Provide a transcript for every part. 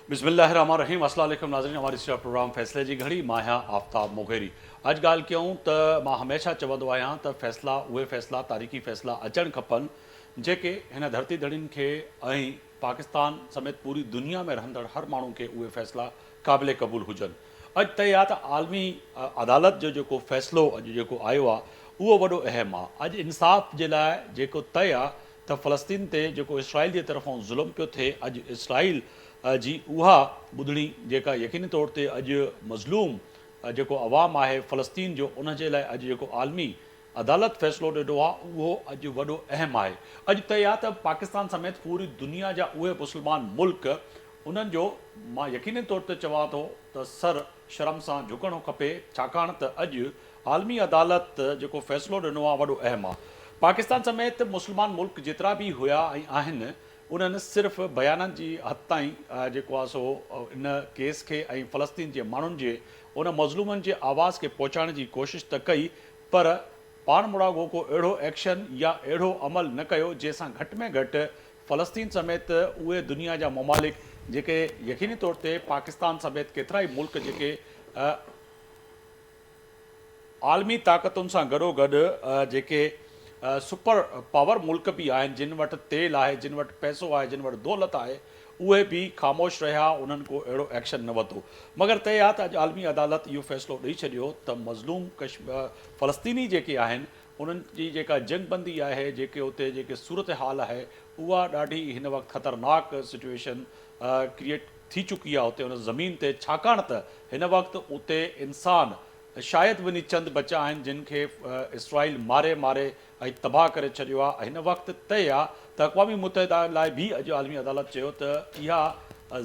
बिस्मिल्लाहिर्रहमानिर्रहीम। अस्सलाम वालेकुम नाज़रीन, हमारी इस प्रोग्राम फ़ैसले जी घड़ी मां आहियां आफ्ताब मोगेरी। अॼु ॻाल्हि कयूं त मां हमेशह चवंदो आहियां त फ़ैसिला उहे फ़ैसिला तारीख़ी फ़ैसिला अचणु खपनि जेके हिन धरती धड़ियुनि खे ऐं पाकिस्तान समेत पूरी दुनिया में रहंदड़ हर माण्हू खे उहे फ़ैसिला क़ाबिल क़बूल हुजनि। अॼु तय आहे त आलमी अदालत जो जेको फ़ैसिलो अॼु जेको आयो आहे उहो वॾो अहम आहे। अॼु इंसाफ़ जे लाइ जेको तय आहे त फ़लस्तीन ते जेको इसराइल जे तरफ़ां ज़ुल्म पियो थिए, अॼु इसराइल जी उहा ॿुधणी जेका यकीनी तौर ते अॼु मज़लूम जेको अवाम आहे फ़लस्तीन जो, उन जे लाइ अॼु जेको आलमी अदालत फ़ैसिलो ॾिनो आहे उहो अॼु वॾो अहम आहे। अॼु तय आहे त पाकिस्तान समेत पूरी दुनिया जा उहे मुस्लमान मुल्क उन्हनि जो मां यकीनी तौर ते चवां थो त सर शर्म सां झुकणो खपे, छाकाणि त अॼु आलमी अदालत जेको फ़ैसिलो ॾिनो आहे वॾो अहम आहे। पाकिस्तान समेत मुस्लमान मुल्क जेतिरा बि हुया ऐं आहिनि उन्हनि सिर्फ़ु बयाननि जी हद ताईं जेको आहे सो इन केस खे ऐं फ़लस्तीन जे माण्हुनि जे उन मज़लूमनि जे आवाज़ खे पहुचाइण जी कोशिशि त कई, पर पाण मुड़ागो को अहिड़ो एक्शन या अहिड़ो अमल न कयो जंहिंसां घटि में घटि फ़लस्तीन समेत उहे दुनिया जा ममालिक जेके यकीनी तौर ते पाकिस्तान समेत केतिरा ई मुल्क जेके आलमी ताक़तुनि सां गॾोगॾु जेके सुपर पावर मुल्क भी आहिनि, जिन वटि तेल आहे, जिन वटि पैसो आहे, जिन वटि दौलत आहे, उहे बि ख़ामोश रहिया, उन्हनि को अहिड़ो एक्शन न वरितो। मगर तय आहे त अॼु आलमी अदालत इहो फ़ैसिलो ॾेई छॾियो त मज़लूम फ़लस्तीनी जेके आहिनि उन्हनि जी जेका जंगबंदी आहे, जेके उते जेके सूरत हाल आहे, उहा ॾाढी हिन वक़्तु ख़तरनाक सिचुएशन क्रिएट थी चुकी आहे उते उन ज़मीन ते, छाकाणि त हिन वक़्तु उते इंसान शायदि वञी चंद बचा आहिनि जिन खे इसराइल मारे मारे ऐं तबाह करे छॾियो आहे। हिन वक़्तु तय आहे त अक़वामी मुतहिदा लाइ बि अॼु आलमी अदालत चयो त इहा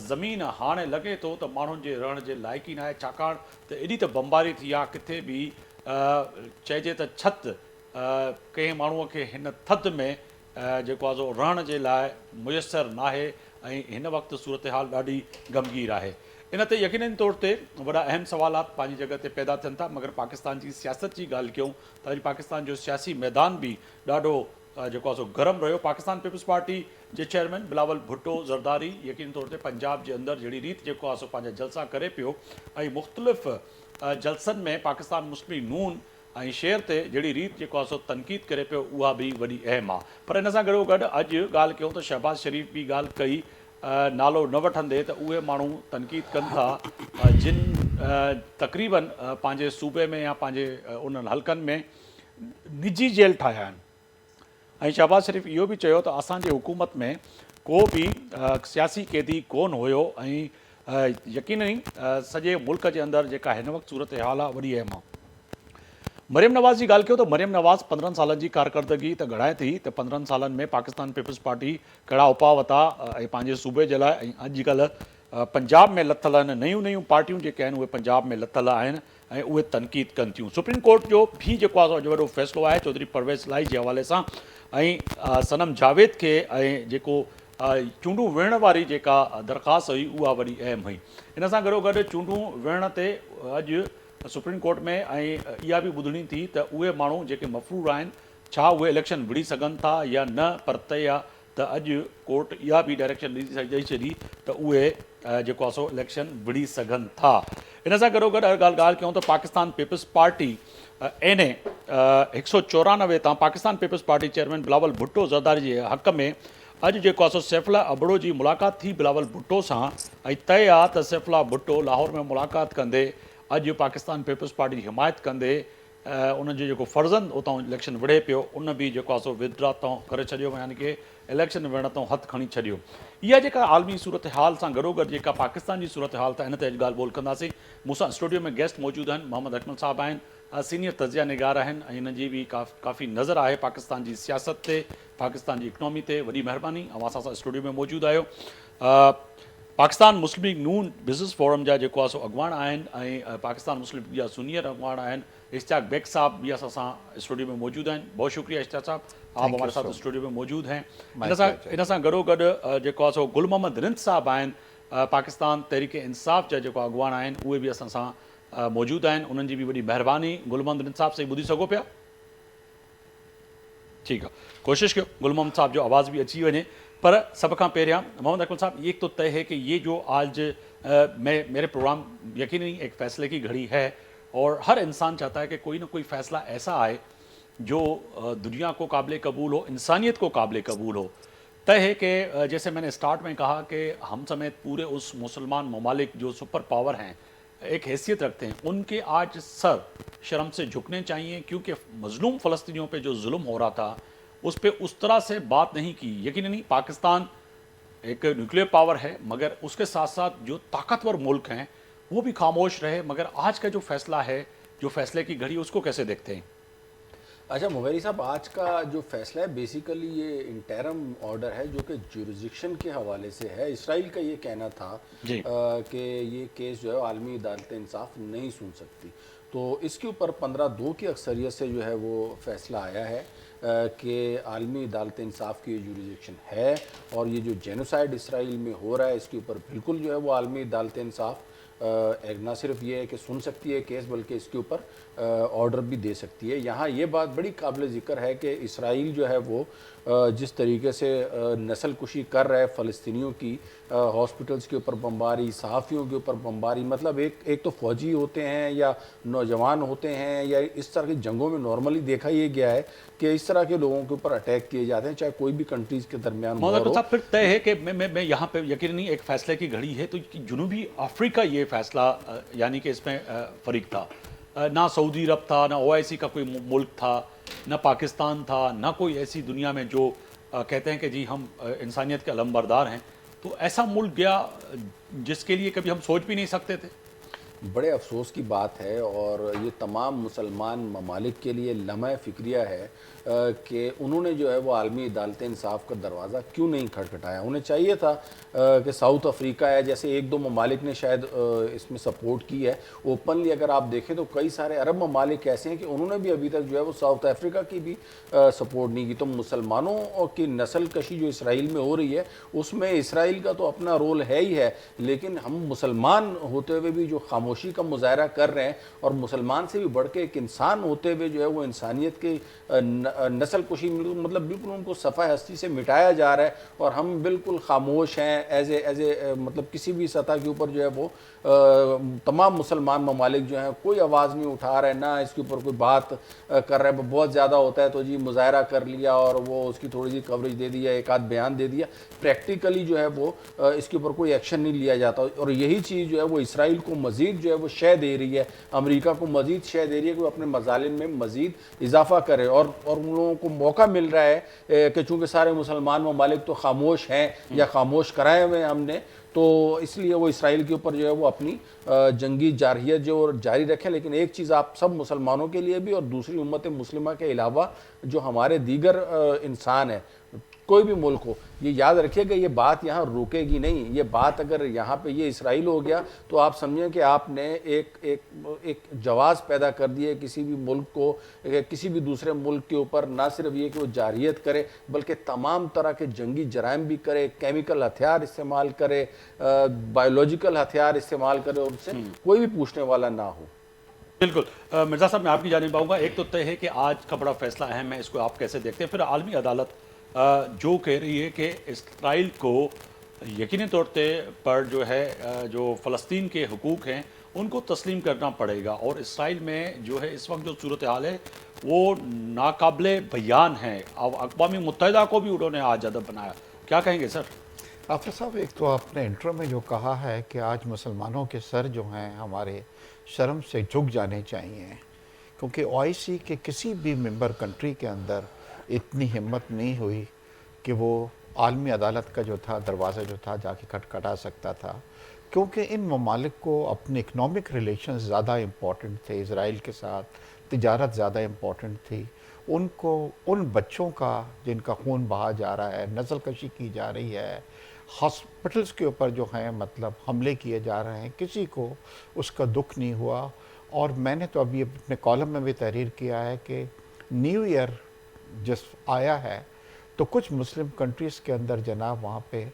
ज़मीन हाणे लॻे थो त माण्हुनि जे रहण जे लाइक़ु ई न आहे, छाकाणि त एॾी त बमबारी थी आहे, किथे बि चइजे त छित कंहिं माण्हूअ खे हिन थधि में जेको आहे सो रहण जे लाइ मुयसरु न आहे ऐं हिन वक़्तु सूरत हाल ॾाढी गमगीर आहे। इन ते यकीननि तौर ते वॾा अहम सवालात पंहिंजी जॻह ते पैदा थियनि था, मगर पाकिस्तान जी सियासत जी ॻाल्हि कयूं त अॼु पाकिस्तान जो सियासी मैदान बि ॾाढो जेको आहे सो गरम रहियो। पाकिस्तान पीपल्स पार्टी जे चेयरमैन बिलावल भुट्टो ज़रदारी यकीनी तौर ते पंजाब जे अंदरि जहिड़ी रीति जेको आहे सो पंहिंजा जलसा करे पियो ऐं मुख़्तलिफ़ जलसनि में पाकिस्तान मुस्लिम लीग नून ऐं शेर ते जहिड़ी रीति जेको आहे सो तनक़ीद करे पियो, उहा बि वॾी अहम आहे। पर इन सां गॾोगॾु अॼु ॻाल्हि कयूं त शहबाज़ शरीफ़ बि ॻाल्हि कई, नालो न वठंदे त उहे माण्हू तनक़ीद कनि था जिन तक़रीबन पंहिंजे सूबे में या पंहिंजे उन्हनि हलकनि में निजी जेल ठाहिया आहिनि। ऐं शहबाज़ शरीफ़ इहो बि चयो त असांजे हुकूमत में को बि सियासी क़ैदी कोन हुयो ऐं यकीनी सॼे मुल्क जे अंदरि जेका हिन वक़्तु सूरत हाल आहे वॾी अहम आहे। मरियम नवाज़ जी ॻाल्हि कयो त मरियम नवाज़ 15 सालनि जी कारकर्दगी त घणाए थी त 15 सालनि में पाकिस्तान पीपल्स पार्टी कहिड़ा उपाउ वरिता ऐं पंहिंजे सूबे जे लाइ, ऐं अॼुकल्ह पंजाब में लथल आहिनि नयूं नयूं पार्टियूं जेके आहिनि उहे पंजाब में लथल आहिनि ऐं उहे तनक़ीद कनि थियूं। सुप्रीम कोर्ट जो बि जेको आहे अॼु वॾो फ़ैसिलो आहे चौधरी परवेज़ इलाही जे हवाले सां, ऐं सनम जावेद खे ऐं जेको चूंडूं विढ़ण वारी जेका दरख़्वास्त हुई उहा वॾी अहम हुई। इन सां गॾोगॾु चूंडूं विढ़ण ते अॼु सुप्रीम कोर्ट में ऐं इहा बि ॿुधणी थी त उहे माण्हू जेके मफ़रूर आहिनि छा उहे इलेक्शन विढ़ी सघनि था या न, पर तय आहे त अॼु कोर्ट इहा बि डायरेक्शन ॾेई छॾी त उहे जेको आहे सो इलेक्शन विढ़ी सघनि था। इन सां गॾोगॾु ॻाल्हि कयूं त पाकिस्तान पीपल्स पार्टी एन ए 194 तां पाकिस्तान पीपल्स पार्टी चेयरमैन बिलावल भुट्टो ज़रदारी जे हक़ में अॼु जेको आहे सो सैफुल्लाह अबड़ो जी मुलाक़ात थी बिलावल भुट्टो सां, ऐं तय आहे त सैफुल्लाह भुट्टो लाहौर में मुलाक़ात कंदे अॼु पाकिस्तान पीपल्स पार्टी जी हिमायत कंदे उनजो जेको फर्ज़ंद उतां इलेक्शन विढ़े पियो उन बि जेको आहे सो विदड्रॉ तां करे छॾियो, यानी कि इलेक्शन विढ़ण तां हथु खणी छॾियो। इहा जेका आलमी सूरत हाल सां गॾोगॾु जेका पाकिस्तान जी सूरत हाल त इन ते अॼु ॻाल्हि ॿोल कंदासीं। मूंसां स्टूडियो में गेस्ट मौजूदु आहिनि, मोहम्मद अकमल साहब आहिनि, सीनियर तज़िया निगार आहिनि ऐं हिन जी बि काफ़ी नज़र आहे पाकिस्तान जी सियासत ते, पाकिस्तान जी इकनॉमी ते। वॾी महिरबानी ऐं असां सां स्टूडियो में मौजूदु आहियो। पाकिस्तान मुस्लिम लीग नून बिज़नेस फोरम जा जेको आहे सो अॻुवान आहिनि ऐं पाकिस्तान मुस्लिम लीग जा सीनियर अॻुवान आहिनि, इश्तियाक बेग साहब भी असां सां स्टूडियो में मौजूदु आहिनि। बहुत शुक्रिया इश्तियाक साहब, आप हमारे साथ स्टूडियो में मौजूद हैं। इन सां गॾोगॾु जेको आहे सो गुल मोहम्मद रिंद साहब आहिनि, पाकिस्तान तहरीक इंसाफ़ जा जेको अॻुवान आहिनि उहे बि असां सां मौजूदु आहिनि। उन्हनि जी बि वॾी महिरबानी। गुल मोहम्मद रिंद साहब सही ॿुधी सघो पिया? ठीकु आहे, कोशिशि कयो गुल मोहम्मद साहब जो आवाज़ बि अची वञे। पर सभ खां पहिरियां मोहम्मद अकमल साहब, एक तो तय है कि ये जो आज मेरे प्रोग्राम यकीनन एक फ़ैसले की घड़ी है, और हर इंसान चाहता है कि कोई ना कोई फ़ैसला ऐसा आए जो दुनिया को काबिल कबूल हो, इंसानियत को काबिल कबूल हो। तय है कि जैसे मैंने स्टार्ट में कहा कि हम समेत पूरे उस मुसलमान ममालिक जो सुपर पावर हैं, एक हैसियत रखते हैं, उनके आज सर शर्म से झुकने चाहिए, क्योंकि मजलूम फ़लस्तीनियों पे जो जुल्म हो रहा था उस पर उस तरह से बात नहीं की। यकीनन नहीं, पाकिस्तान एक न्यूक्लियर पावर है, मगर उसके साथ साथ जो ताकतवर मुल्क हैं वो भी खामोश रहे। मगर आज का जो फैसला है, जो फैसले की घड़ी, उसको कैसे देखते हैं? अच्छा मुगैरी साहब, आज का जो फैसला है बेसिकली ये इंटरम ऑर्डर है जो कि जुरिस्डिक्शन के हवाले से है। इसराइल का ये कहना था कि ये केस जो है आलमी अदालत इंसाफ नहीं सुन सकती, तो इसके ऊपर 15-2 की अक्सरियत से जो है वो फैसला आया है कि आलमी अदालत इंसाफ की जुरिस्डिक्शन है, और ये जो जेनोसाइड इसराइल में हो रहा है इसके ऊपर बिल्कुल जो है वो आलमी अदालत इंसाफ एक ना सिर्फ ये है कि सुन सकती है केस, बल्कि इसके ऊपर ऑर्डर भी दे सकती है। यहाँ ये बात बड़ी काबिल ज़िक्र है कि इसराइल जो है वो जिस तरीके से नस्ल कुशी कर रहा है फ़लस्तीनियों की, हॉस्पिटल्स के ऊपर बमबारी, सहाफ़ियों के ऊपर बमबारी, मतलब एक तो फ़ौजी होते हैं या नौजवान होते हैं या इस तरह की जंगों में नॉर्मली देखा ये गया है कि इस तरह के लोगों के ऊपर अटैक किए जाते हैं, चाहे कोई भी कंट्रीज़ के दरमियान वॉर हो। फिर तय है कि मैं यहाँ पे यकीन नहीं एक फ़ैसले की घड़ी है, तो जनूबी अफ्रीका ये फ़ैसला यानी कि इसमें फ़रीक था। ना सऊदी अरब था, ना ओआईसी का कोई मुल्क था, ना पाकिस्तान था, ना कोई ऐसी दुनिया में जो कहते हैं कि जी हम इंसानियत के अलमबरदार हैं। तो ऐसा मुल्क गया जिसके लिए कभी हम सोच भी नहीं सकते थे। बड़े अफसोस की बात है, और ये तमाम मुसलमान ममालिक के लिए लम्हा फ़िक्रिया है कि उन्होंने जो है वो आलमी अदालत इंसाफ का दरवाज़ा क्यों नहीं खटखटाया। उन्हें चाहिए था कि साउथ अफ्रीका है जैसे एक दो ममालिक ने शायद इसमें सपोर्ट की है ओपनली। अगर आप देखें तो कई सारे अरब ममालिक ऐसे हैं कि उन्होंने भी अभी तक जो है वो साउथ अफ्रीका की भी सपोर्ट नहीं की। तो मुसलमानों की नस्ल कशी जो इसराइल में हो रही है उसमें इसराइल का तो अपना रोल है ही है, लेकिन हम मुसलमान होते हुए भी जो खामोशी का मुजाहरा कर रहे हैं, और मुसलमान से भी बढ़ के एक इंसान होते हुए जो है वो इंसानियत की नस्ल कुशी मतलब बिल्कुल उनको सफ़ा हस्ती से मिटाया जा रहा है, और हम बिल्कुल खामोश हैं एज ए मतलब किसी भी सतह के ऊपर जो है वो तमाम मुसलमान ममालिक जो हैं कोई आवाज़ नहीं उठा रहे, ना इसके ऊपर कोई बात कर रहे हैं। बहुत ज़्यादा होता है तो जी मुजाहरा कर लिया और वो उसकी थोड़ी सी कवरेज दे दिया, एक आध बयान दे दिया, प्रैक्टिकली जो है वो इसके ऊपर कोई एक्शन नहीं लिया जाता। और यही चीज़ जो है वो इसराइल को मज़ीद जो है वो शय दे रही है, अमेरिका को मज़ीद शय दे रही है कि वो अपने मजालिम में मज़ीद इजाफा करे, और उन लोगों को मौका मिल रहा है कि चूँकि सारे मुसलमान ममालिक तो खामोश हैं या खामोश कराए हुए हैं हमने, तो इसलिए वो इसराइल के ऊपर जो है वो अपनी जंगी जारहियत जो जारी रखें। लेकिन एक चीज़ आप सब मुसलमानों के लिए भी और दूसरी उम्मत मुस्लिमा के अलावा जो हमारे दीगर इंसान हैं, कोई भी मुल्क हो, ये याद रखिएगा ये बात यहाँ रुकेगी नहीं। ये बात अगर यहाँ पे ये इसराइल हो गया तो आप समझें कि आपने एक जवाज़ पैदा कर दिया किसी भी मुल्क को, किसी भी दूसरे मुल्क के ऊपर, ना सिर्फ ये कि वो जारहियत करे बल्कि तमाम तरह के जंगी जराइम भी करे, केमिकल हथियार इस्तेमाल करे, बायोलॉजिकल हथियार इस्तेमाल करे, उनसे कोई भी पूछने वाला ना हो। बिल्कुल। मिर्ज़ा साहब, मैं आपकी जानिब आऊँगा। एक तो तय है कि आज का बड़ा फैसला अहम है, इसको आप कैसे देखते हैं? फिर आलमी अदालत जो कह रही है कि इसराइल को यकीनी तौर पर जो है जो फ़लस्तीन के हुकूक हैं उनको तस्लीम करना पड़ेगा, और इसराइल में जो है इस वक्त जो सूरत हाल है वो नाकाबिले बयान है। अब अक़वाम मुत्तहिदा को भी उन्होंने आज अदब बनाया। क्या कहेंगे सर? आफिर साहब, एक तो आपने इंट्रो में जो कहा है कि आज मुसलमानों के सर जो हैं हमारे शर्म से झुक जाने चाहिए, क्योंकि ओआईसी के किसी भी मेंबर कंट्री के अंदर इतनी हिम्मत नहीं हुई कि वो आलमी अदालत का जो था दरवाज़ा जो था जाके खटखटा सकता था, क्योंकि इन ममालिक को अपने इकनॉमिक रिलेशंस ज़्यादा इम्पॉर्टेंट थे, इसराइल के साथ तिजारत ज़्यादा इम्पॉर्टेंट थी। उनको उन बच्चों का जिनका खून बहा जा रहा है, नस्ल कशी की जा रही है, हॉस्पिटल्स के ऊपर जो हैं मतलब हमले किए जा रहे हैं, किसी को उसका दुख नहीं हुआ। और मैंने तो अभी अपने कॉलम में भी तहरीर किया है कि न्यू ईयर जिस आया है तो कुछ मुस्लिम कंट्रीज़ के अंदर जनाब वहाँ पे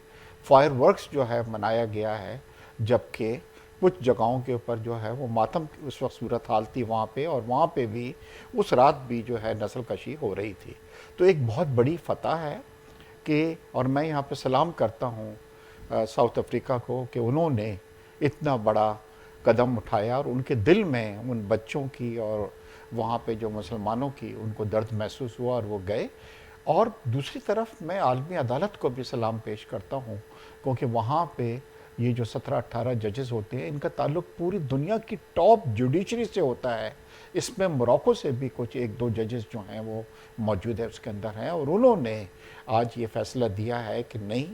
फायरवर्क्स जो है मनाया गया है, जबकि कुछ जगहों के ऊपर जो है वो मातम की उस वक्त सूरत हाल थी वहाँ पे, और वहाँ पे भी उस रात भी जो है नस्ल कशी हो रही थी। तो एक बहुत बड़ी फतह है کہ اور میں یہاں پہ سلام کرتا ہوں ساؤتھ افریقہ کو کہ انہوں نے اتنا بڑا قدم اٹھایا اور ان کے دل میں ان بچوں کی اور وہاں پہ جو مسلمانوں کی ان کو درد محسوس ہوا اور وہ گئے. اور دوسری طرف میں عالمی عدالت کو بھی سلام پیش کرتا ہوں کیونکہ وہاں پہ یہ جو 17-18 ججز ہوتے ہیں ان کا تعلق پوری دنیا کی ٹاپ جوڈیشری سے ہوتا ہے. اس میں موراکو سے بھی کچھ 1-2 ججز جو ہیں وہ موجود ہے اس کے اندر ہیں اور انہوں نے آج یہ فیصلہ دیا ہے کہ نہیں،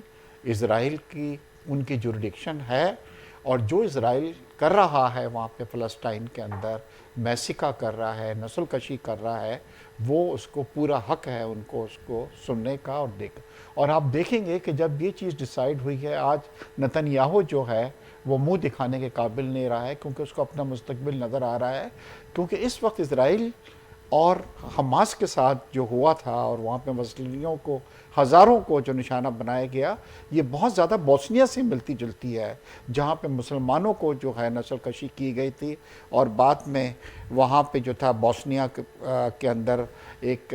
اسرائیل کی ان کی جوریڈکشن ہے اور جو اسرائیل کر رہا ہے وہاں پہ فلسطین کے اندر میسیکا کر رہا ہے، نسل کشی کر رہا ہے، وہ اس کو پورا حق ہے ان کو اس کو سننے کا اور دیکھ. اور آپ دیکھیں گے کہ جب یہ چیز ڈیسائیڈ ہوئی ہے آج نتن یاہو جو ہے وہ منہ دکھانے کے قابل نہیں رہا ہے کیونکہ اس کو اپنا مستقبل نظر آ رہا ہے. کیونکہ اس وقت اسرائیل اور حماس کے ساتھ جو ہوا تھا اور وہاں پہ فلسطینیوں کو ہزاروں کو جو نشانہ بنایا گیا، یہ بہت زیادہ بوسنیا سے ملتی جلتی ہے جہاں پہ مسلمانوں کو جو ہے نسل کشی کی گئی تھی اور بعد میں وہاں پہ جو تھا بوسنیا کے اندر ایک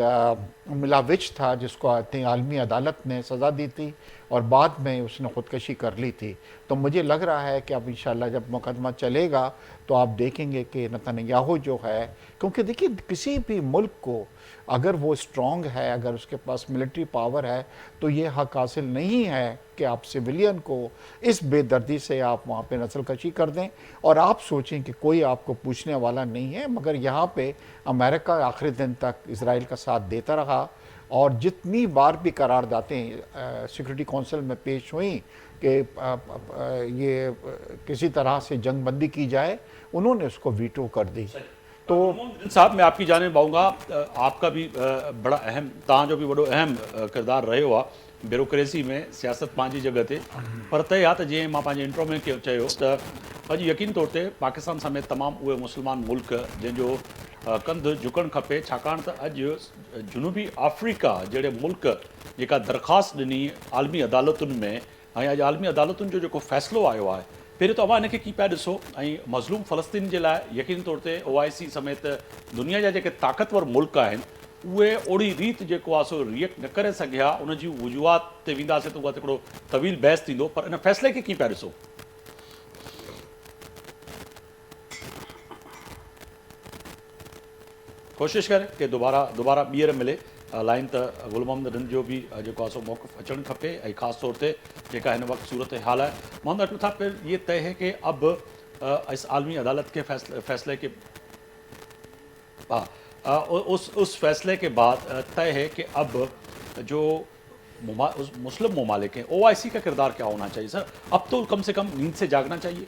ملاوچ تھا جس کو عالمی عدالت نے سزا دی تھی اور بعد میں اس نے خودکشی کر لی تھی. تو مجھے لگ رہا ہے کہ اب انشاءاللہ جب مقدمہ چلے گا تو آپ دیکھیں گے کہ نتن یاہو جو ہے، کیونکہ دیکھیے کسی بھی ملک کو اگر وہ اسٹرانگ ہے، اگر اس کے پاس ملٹری پاور ہے تو یہ حق حاصل نہیں ہے کہ آپ سویلین کو اس بے دردی سے آپ وہاں پہ نسل کشی کر دیں اور آپ سوچیں کہ کوئی آپ کو پوچھنے والا نہیں ہے. مگر یہاں پہ امریکہ آخری دن تک اسرائیل کا ساتھ دیتا رہا اور جتنی بار بھی قراردادیں سیکورٹی کونسل میں پیش ہوئیں کہ یہ کسی طرح سے جنگ بندی کی جائے، انہوں نے اس کو ویٹو کر دی. تو صاحب میں آپ کی جانب آؤں گا. آپ کا بھی بڑا اہم جو بھی بڑو اہم کردار رہے ہوا بیوروکریسی میں سیاست پانچی جگہ تے پر تے या त जीअं मां पंहिंजे इंट्रो में चयो त अॼु यकीन तौर ते पाकिस्तान समेत तमामु उहे मुस्लमान मुल्क जंहिंजो कंधु झुकणु खपे छाकाणि त अॼु जनूबी अफ्रीका जहिड़े मुल्क जेका दरख़्वास्त ॾिनी आलमी अदालतुनि में ऐं अॼु आलमी अदालतुनि जो जेको फ़ैसिलो आयो आहे, पहिरियों त अवां हिनखे की पिया ॾिसो ऐं मज़लूम फ़लस्तीन जे लाइ यकीन तौर ते OIC समेत दुनिया जा जेके ताक़तवर मुल्क आहिनि उहे ओड़ी रीत जेको आहे सो रिएक्ट न करे सघिया. उन जी वजूहात ते वेंदासीं त उहा हिकिड़ो तवील बहस थींदो, पर इन फ़ैसिले खे कीअं पिया ॾिसो? कोशिशि करे कि दोबारा ॿीहर मिले लाइन त गुल मोहम्मद हिन जो बि जेको आहे सो मौक़िफ़ अचणु खपे ऐं ख़ासि तौर ते जेका हिन वक़्तु सूरत हाल आहे. मोहम्मद अटल साहब, फिर ये तय है कि अब इस आलमी अदालत के फैसले के उस फैसले के बाद तय है कि अब जो मुस्लिम ममालिक हैं OIC का किरदार क्या होना चाहिए? सर अब तो कम से कम नींद से जागना चाहिए.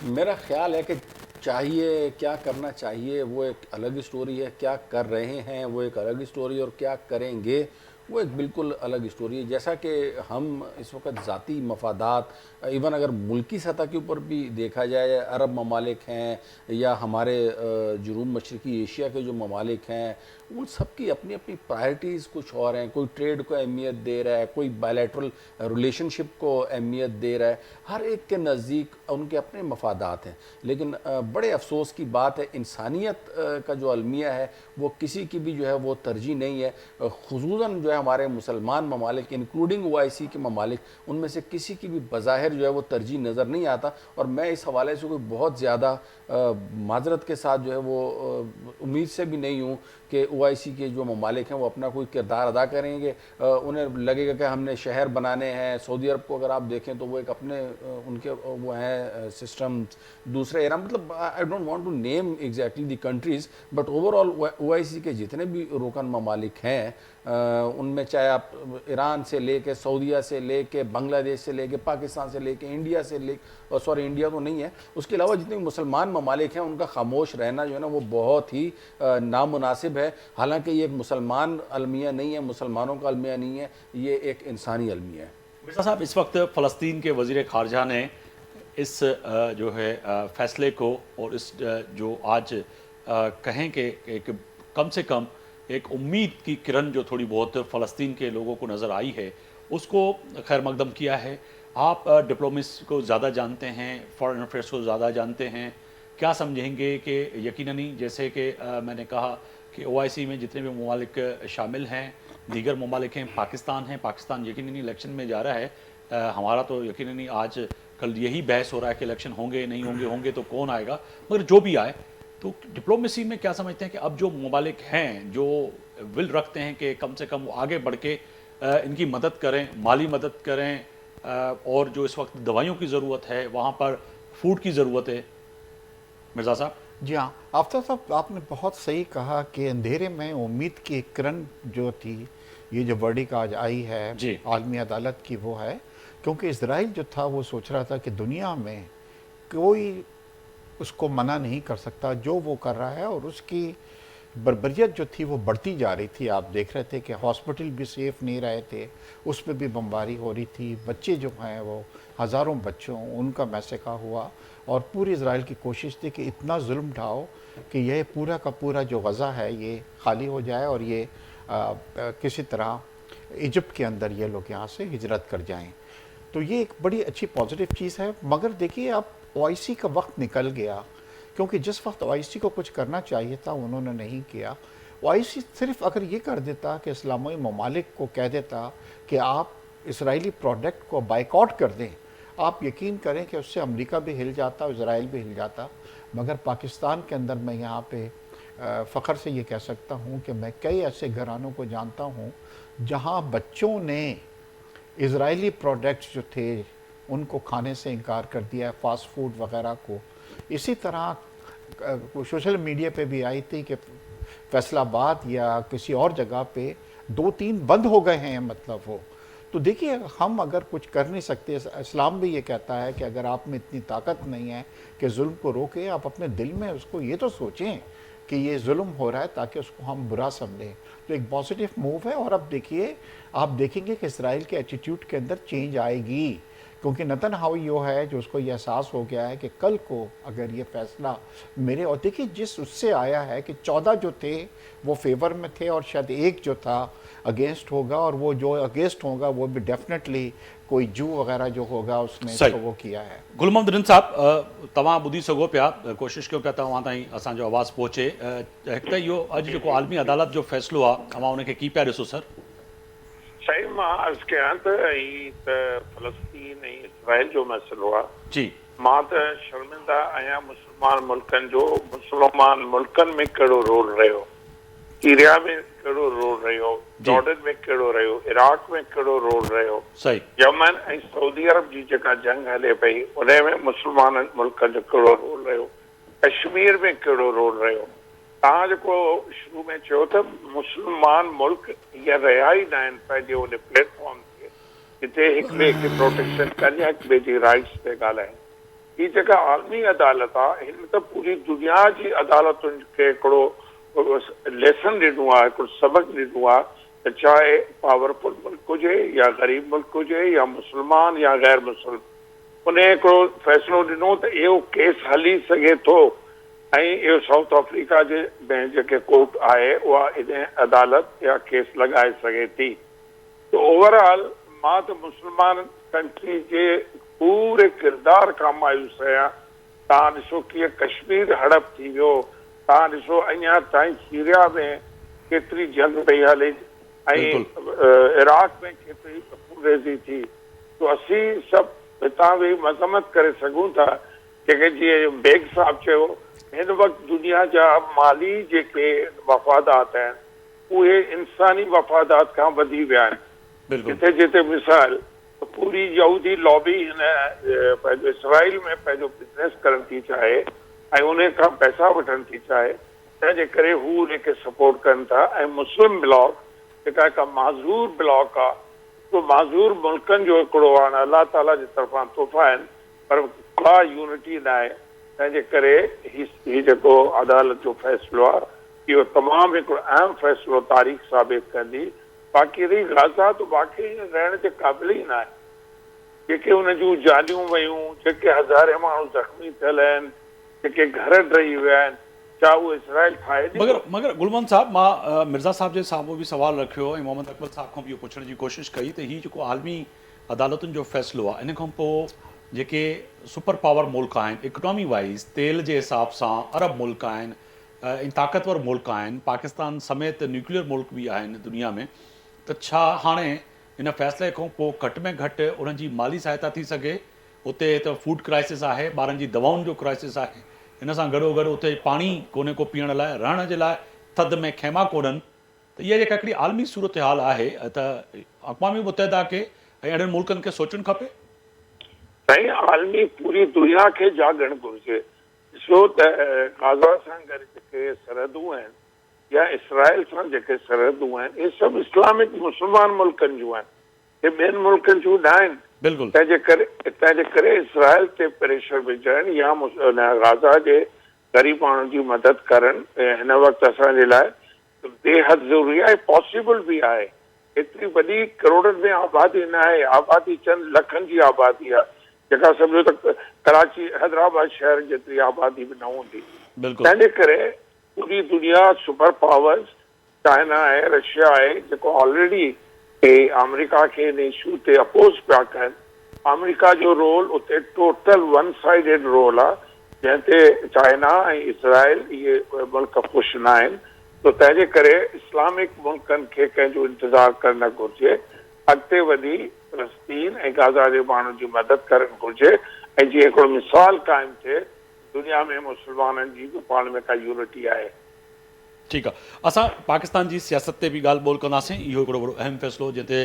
मेरा ख्याल है कि चाहिए, क्या करना चाहिए वो एक अलग स्टोरी है, क्या कर रहे हैं वो एक अलग स्टोरी, और क्या करेंगे वो एक बिल्कुल अलग स्टोरी है. जैसा कि हम इस वक्त ज़ाती मफादात, इवन अगर मुल्की सतह के ऊपर भी देखा जाए, अरब ममालिक हैं या हमारे जुनूब मशरक़ी एशिया के जो ममालिक हैं, उन सब की अपनी अपनी प्रायोरिटीज़ कुछ और हैं. कोई ट्रेड को अहमियत दे रहा है, कोई बायलैटरल रिलेशनशिप को अहमियत दे रहा है. हर एक के नज़दीक उनके अपने मफादात हैं. लेकिन बड़े अफसोस की बात है, इंसानियत का जो अलमिया है वो किसी की भी जो है वो तरजीह नहीं है. खुसूसन जो है हमारे मुसलमान ममालिक इंक्लूडिंग OIC के ममालिक, उनमें से किसी की भी बज़ाहिर जो है वो तरजीह नज़र नहीं आता. और मैं इस हवाले से कोई बहुत ज़्यादा माजरत के साथ जो है वो उम्मीद से भी नहीं हूँ कि OIC के जो ममालिक हैं वो अपना कोई किरदार अदा करेंगे. उन्हें लगेगा कि हमने शहर बनाने हैं. सऊदी अरब को अगर आप देखें तो वो एक अपने उनके वो हैं सिस्टम, दूसरे ईरान, मतलब I don't want to name exactly the countries, but overall OIC के जितने भी रुकन ममालिक हैं उनमें चाहे आप ईरान से लेके, सऊदीया से लेके, बांग्लादेश से लेके, पाकिस्तान से लेके, इंडिया से लेके, सॉरी इंडिया तो नहीं है, उसके अलावा जितने भी मुसलमान ममालिक हैं उनका खामोश रहना जो है ना वो बहुत ही नामुनासिब है. हालांकि ये एक मुसलमान अलमिया नहीं है, मुसलमानों का अलमिया नहीं है, ये एक इंसानी अलमिया है. मिर्ज़ा साहब, इस वक्त फ़लस्तीन के वज़ीर ख़ारजा ने इस जो है फ़ैसले को और इस जो आज कहें कि कम से कम एक उम्मीद की किरण जो थोड़ी बहुत फ़लस्तीन के लोगों को नज़र आई है उसको खैर मकदम किया है. आप डिप्लोमेसी को ज़्यादा जानते हैं, फॉरेन अफेयर्स को ज़्यादा जानते हैं, क्या समझेंगे कि यकीननी जैसे कि मैंने कहा कि OIC में जितने भी ममालिक शामिल हैं دیگر ممالک ہیں، پاکستان ہیں، پاکستان یقیناً الیکشن میں جا رہا ہے. ہمارا تو یقیناً آج کل یہی بحث ہو رہا ہے کہ الیکشن ہوں گے نہیں ہوں گے، ہوں گے تو کون آئے گا. مگر جو بھی آئے تو ڈپلومیسی میں کیا سمجھتے ہیں کہ اب جو ممالک ہیں جو ول رکھتے ہیں کہ کم سے کم وہ آگے بڑھ کے ان کی مدد کریں، مالی مدد کریں، اور جو اس وقت دوائیوں کی ضرورت ہے وہاں پر فوڈ کی ضرورت ہے. مرزا صاحب. جی ہاں، آفتاب صاحب آپ نے بہت صحیح کہا کہ اندھیرے میں امید کی ایک کرن جو تھی، یہ جو ورڈک آج آئی ہے جی. عالمی عدالت کی، وہ ہے کیونکہ اسرائیل جو تھا وہ سوچ رہا تھا کہ دنیا میں کوئی اس کو منع نہیں کر سکتا جو وہ کر رہا ہے، اور اس کی بربریت جو تھی وہ بڑھتی جا رہی تھی. آپ دیکھ رہے تھے کہ ہاسپٹل بھی سیف نہیں رہے تھے، اس پہ بھی بمباری ہو رہی تھی، بچے جو ہیں وہ ہزاروں بچوں ان کا میسیکا ہوا، اور پوری اسرائیل کی کوشش تھی کہ اتنا ظلم ڈھاؤ کہ یہ پورا کا پورا جو غزہ ہے یہ خالی ہو جائے، اور یہ کسی طرح ایجپٹ کے اندر یہ لوگ یہاں سے ہجرت کر جائیں. تو یہ ایک بڑی اچھی پازیٹیو چیز ہے. مگر دیکھیے اب او آئی سی کا وقت نکل گیا، کیونکہ جس وقت او آئی سی کو کچھ کرنا چاہیے تھا انہوں نے نہیں کیا. او آئی سی صرف اگر یہ کر دیتا کہ اسلامی ممالک کو کہہ دیتا کہ آپ اسرائیلی پروڈکٹ کو بائیکاٹ کر دیں، آپ یقین کریں کہ اس سے امریکہ بھی ہل جاتا، اسرائیل بھی ہل جاتا. مگر پاکستان کے اندر میں یہاں پہ فخر سے یہ کہہ سکتا ہوں کہ میں کئی ایسے گھرانوں کو جانتا ہوں جہاں بچوں نے اسرائیلی پروڈکٹس جو تھے ان کو کھانے سے انکار کر دیا ہے، فاسٹ فوڈ وغیرہ کو. اسی طرح سوشل میڈیا پہ بھی آئی تھی کہ فیصل آباد یا کسی اور جگہ پہ 2-3 بند ہو گئے ہیں، مطلب وہ. تو دیکھیے ہم اگر کچھ کر نہیں سکتے، اسلام بھی یہ کہتا ہے کہ اگر آپ میں اتنی طاقت نہیں ہے کہ ظلم کو روکے، آپ اپنے دل میں اس کو یہ تو سوچیں کہ یہ ظلم ہو رہا ہے تاکہ اس کو ہم برا سمجھیں. تو ایک پازیٹیو موو ہے. اور اب دیکھیے، آپ دیکھیں گے کہ اسرائیل کے ایٹیٹیوڈ کے اندر چینج آئے گی، کیونکہ نتن یو ہے جو اس کو یہ احساس ہو گیا ہے کہ کل کو اگر یہ فیصلہ میرے، اور دیکھیے جس اس سے آیا ہے کہ 14 جو تھے وہ فیور میں تھے اور شاید ایک جو تھا اگینسٹ ہوگا، اور وہ جو اگینسٹ ہوگا وہ بھی ڈیفینیٹلی کوئی جو وغیرہ جو ہوگا اس نے تو وہ کیا ہے. گل محمد رن صاحب، तव्हां ॿुधी सघो पिया, कोशिशि कयो पिया तव्हां ताईं असांजो आवाज़ु पहुचे. हिकु त इहो अॼु जेको आलमी अदालत जो फ़ैसिलो आहे, तव्हां उनखे कीअं पिया ॾिसो सर? सही मां अर्ज़ु कयां त फ़लस्तीन ऐं इसराइल जो मसइलो आहे. जी. मां त शर्मिंदा आहियां मुस्लमान मुल्कनि जो. मुस्लमान मुल्कनि में कहिड़ो रोल रहियो, सीरिया में कहिड़ो रोल रहियो, जॉर्डन में कहिड़ो रहियो, इराक में कहिड़ो रोल रहियो, सही. यमन ऐं सऊदी अरब जी जेका जंग हले पई उन में मुस्लमान मुल्कनि जो कहिड़ो रोल रहियो, कश्मीर में कहिड़ो रोल रहियो. तव्हां जेको शुरू में चयो त मुस्लमान मुल्क इहा रहिया ई न आहिनि पंहिंजे उन प्लेटफॉर्म ते जिते हिक ॿिए खे प्रोटेक्शन कनि या हिक ॿिए जी राइट्स ते ॻाल्हाइनि. हीअ जेका आलमी अदालत आहे हिन में त पूरी दुनिया जी अदालतुनि खे हिकिड़ो लेसन ॾिनो आहे, हिकिड़ो सबक़ ॾिनो आहे त चाहे पावरफुल मुल्क हुजे या ग़रीब मुल्क हुजे या मुस्लमान या गैर मुस्लिम, उन हिकिड़ो फ़ैसिलो ॾिनो त इहो केस हली सघे थो. ऐं इहो साउथ अफ्रीका जे में जेके कोर्ट आहे उहा इन अदालत या केस लॻाए सघे थी. त ओवरऑल मां त मुस्लमान कंट्री जे पूरे किरदार खां मायूस आहियां. तव्हां ॾिसो कीअं कश्मीर हड़प थी वियो, तव्हां ॾिसो अञा ताईं सीरिया में केतिरी जंग पई हले ऐं इराक में केतिरी खूनरेज़ी थी. तो असीं सभु हितां वेही मज़म्मत करे सघूं था जेके जीअं बेग साहब चयो, हिन वक़्तु दुनिया जा माली जेके वफ़ादात आहिनि उहे इंसानी वफ़ादात खां वधी विया आहिनि. जिते जिते मिसाल पूरी यहूदी लॉबी हिन पंहिंजो इसराइल में पंहिंजो बिज़नेस करणु थी चाहे ऐं उन खां पैसा वठणु थी चाहे, तंहिंजे करे हू उनखे सपोर्ट कनि था. ऐं मुस्लिम ब्लॉक जेका हिकु माज़ूर ब्लॉक आहे, उहो माज़ूर मुल्कनि जो हिकिड़ो आहे, अलाह ताला जे तरफ़ां तोहफ़ा आहिनि, पर का यूनिटी न आहे. तंहिंजे करे हीउ जेको अदालत जो फ़ैसिलो आहे इहो तमामु हिकिड़ो अहम फ़ैसिलो तारीख़ साबित कंदी. बाक़ी रही गाज़ा त बाक़ी रहण जे क़ाबिल ई न आहे. जेके हुन जूं जानियूं वयूं, जेके हज़ारे माण्हू ज़ख़्मी थियल आहिनि, जेके घर ढही विया आहिनि, छा उहो इसराइल ठाहे ॾींदो? मगर गुलमन साहब, मां मिर्ज़ा साहब जे साम्हूं बि सवाल रखियो ऐं मोहम्मद अकबर साहब खां बि इहो पुछण जी कोशिशि कई त हीउ जेको आलमी अदालतुनि जो फ़ैसिलो आहे, इन खां पोइ जेके सुपर पावर मुल्क आहिनि इकनॉमी वाइज़, तेल जे हिसाब सां अरब मुल्क आहिनि, ताक़तवर मुल्क आहिनि, पाकिस्तान समेत न्यूक्लियर मुल्क बि आहिनि दुनिया में, त छा हाणे इन फ़ैसिले खां पोइ घटि में घटि उन्हनि जी माली सहायता थी सघे? उते त फूड क्राइसिस आहे, ॿारनि जी दवाउनि जो क्राइसिस आहे, इन सां गॾोगॾु उते पाणी कोन्हे को पीअण लाइ, रहण जे लाइ थधि में खेमा कोन्हनि। त इहा जेका हिकिड़ी आलमी सूरत हाल आहे त अक़वामी मुतहदा खे ऐं अहिड़नि मुल्कनि खे सोचणु खपे। साईं, आलमी पूरी दुनिया खे जाॻणु घुरिजे। ॾिसो त गाज़ा सां गॾु जेके सरहदूं आहिनि या इसराइल सां जेके सरहदूं आहिनि, इहे सभु इस्लामिक मुस्लमान मुल्कनि जूं आहिनि, इहे ॿियनि मुल्कनि जूं न आहिनि। बिल्कुलु। तंहिंजे करे इसराइल ते प्रेशर विझणु या गाज़ा जे ग़रीब माण्हुनि जी मदद करणु हिन वक़्तु असांजे लाइ बेहद ज़रूरी आहे, पॉसिबल बि आहे। एतिरी वॾी करोड़नि में आबादी न आहे, आबादी चंद लखनि जी आबादी आहे, जेका सम्झो त कराची हैदराबाद शहर जेतिरी आबादी बि न हूंदी। तंहिंजे करे पूरी दुनिया सुपर पावर्स चाइना आहे, रशिया आहे, जेको ऑलरेडी अमेरिका खे इन इशू ते अपोज़ पिया कनि। अमेरिका जो रोल उते टोटल वन साइडेड रोल आहे, जंहिं ते चाइना ऐं इसराइल इहे मुल्क ख़ुशि न आहिनि। तो तंहिंजे करे इस्लामिक मुल्कनि खे कंहिंजो इंतज़ारु करणु न घुरिजे, अॻिते वधी फ़लस्तीन ऐं गाज़ा जे माण्हुनि जी मदद करणु घुरिजे, ऐं जीअं हिकिड़ो मिसाल क़ाइमु थिए दुनिया में मुस्लमाननि जी बि पाण में का यूनिटी आहे। ठीकु आहे, असां पाकिस्तान जी सियासत ते बि ॻाल्हि ॿोल कंदासीं। इहो हिकिड़ो वॾो अहम फ़ैसिलो जिते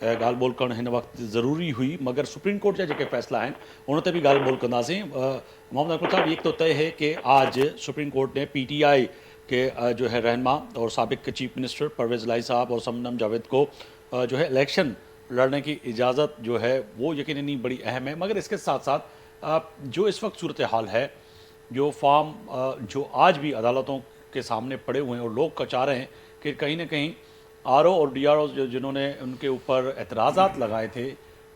ॻाल्हि ॿोल करणु हिन वक़्तु ज़रूरी हुई, मगर सुप्रीम कोर्ट जा जेके फ़ैसला आहिनि उन ते बि ॻाल्हि ॿोल कंदासीं। मोहम्मद अकबर साहब, एक तो तय है कि आज सुप्रीम कोर्ट ने PTI के जो है रहनमा और साबिक चीफ मिनिस्टर परवेज़ इलाही साहब और समनम जावेद को जो है इलेक्शन लड़ने की इजाज़त जो है वो यकीननी बड़ी अहम है। मगर इसके साथ साथ जो इस वक्त सूरत हाल है, जो फॉर्म जो आज भी अदालतों के सामने पड़े हुए हैं और लोग चाह रहे हैं कि कहीं ना कहीं RO और DRO जिन्होंने उनके ऊपर एतराज़ात लगाए थे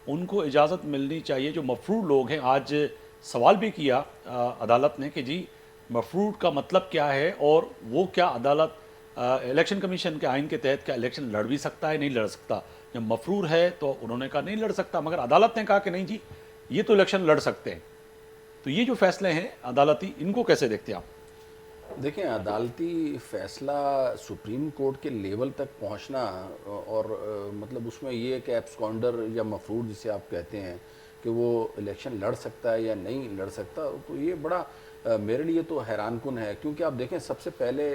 उनको इजाज़त मिलनी चाहिए। जो मफरूर लोग हैं, आज सवाल भी किया अदालत ने कि जी मफरूर का मतलब क्या है, और वो क्या अदालत इलेक्शन कमीशन के आइन के तहत क्या इलेक्शन लड़ भी सकता है, नहीं लड़ सकता। जब मफरूर है तो उन्होंने कहा नहीं लड़ सकता, मगर अदालत ने कहा कि नहीं जी ये तो इलेक्शन लड़ सकते हैं। तो ये जो फैसले हैं अदालती, इनको कैसे देखते हैं आप? देखें, अदालती फ़ैसला सुप्रीम कोर्ट के लेवल तक पहुंचना और मतलब उसमें ये कि एब्सकॉन्डर या मफरूर जिसे आप कहते हैं कि वो इलेक्शन लड़ सकता है या नहीं लड़ सकता, तो ये बड़ा मेरे लिए तो हैरानकुन है। क्योंकि आप देखें, सबसे पहले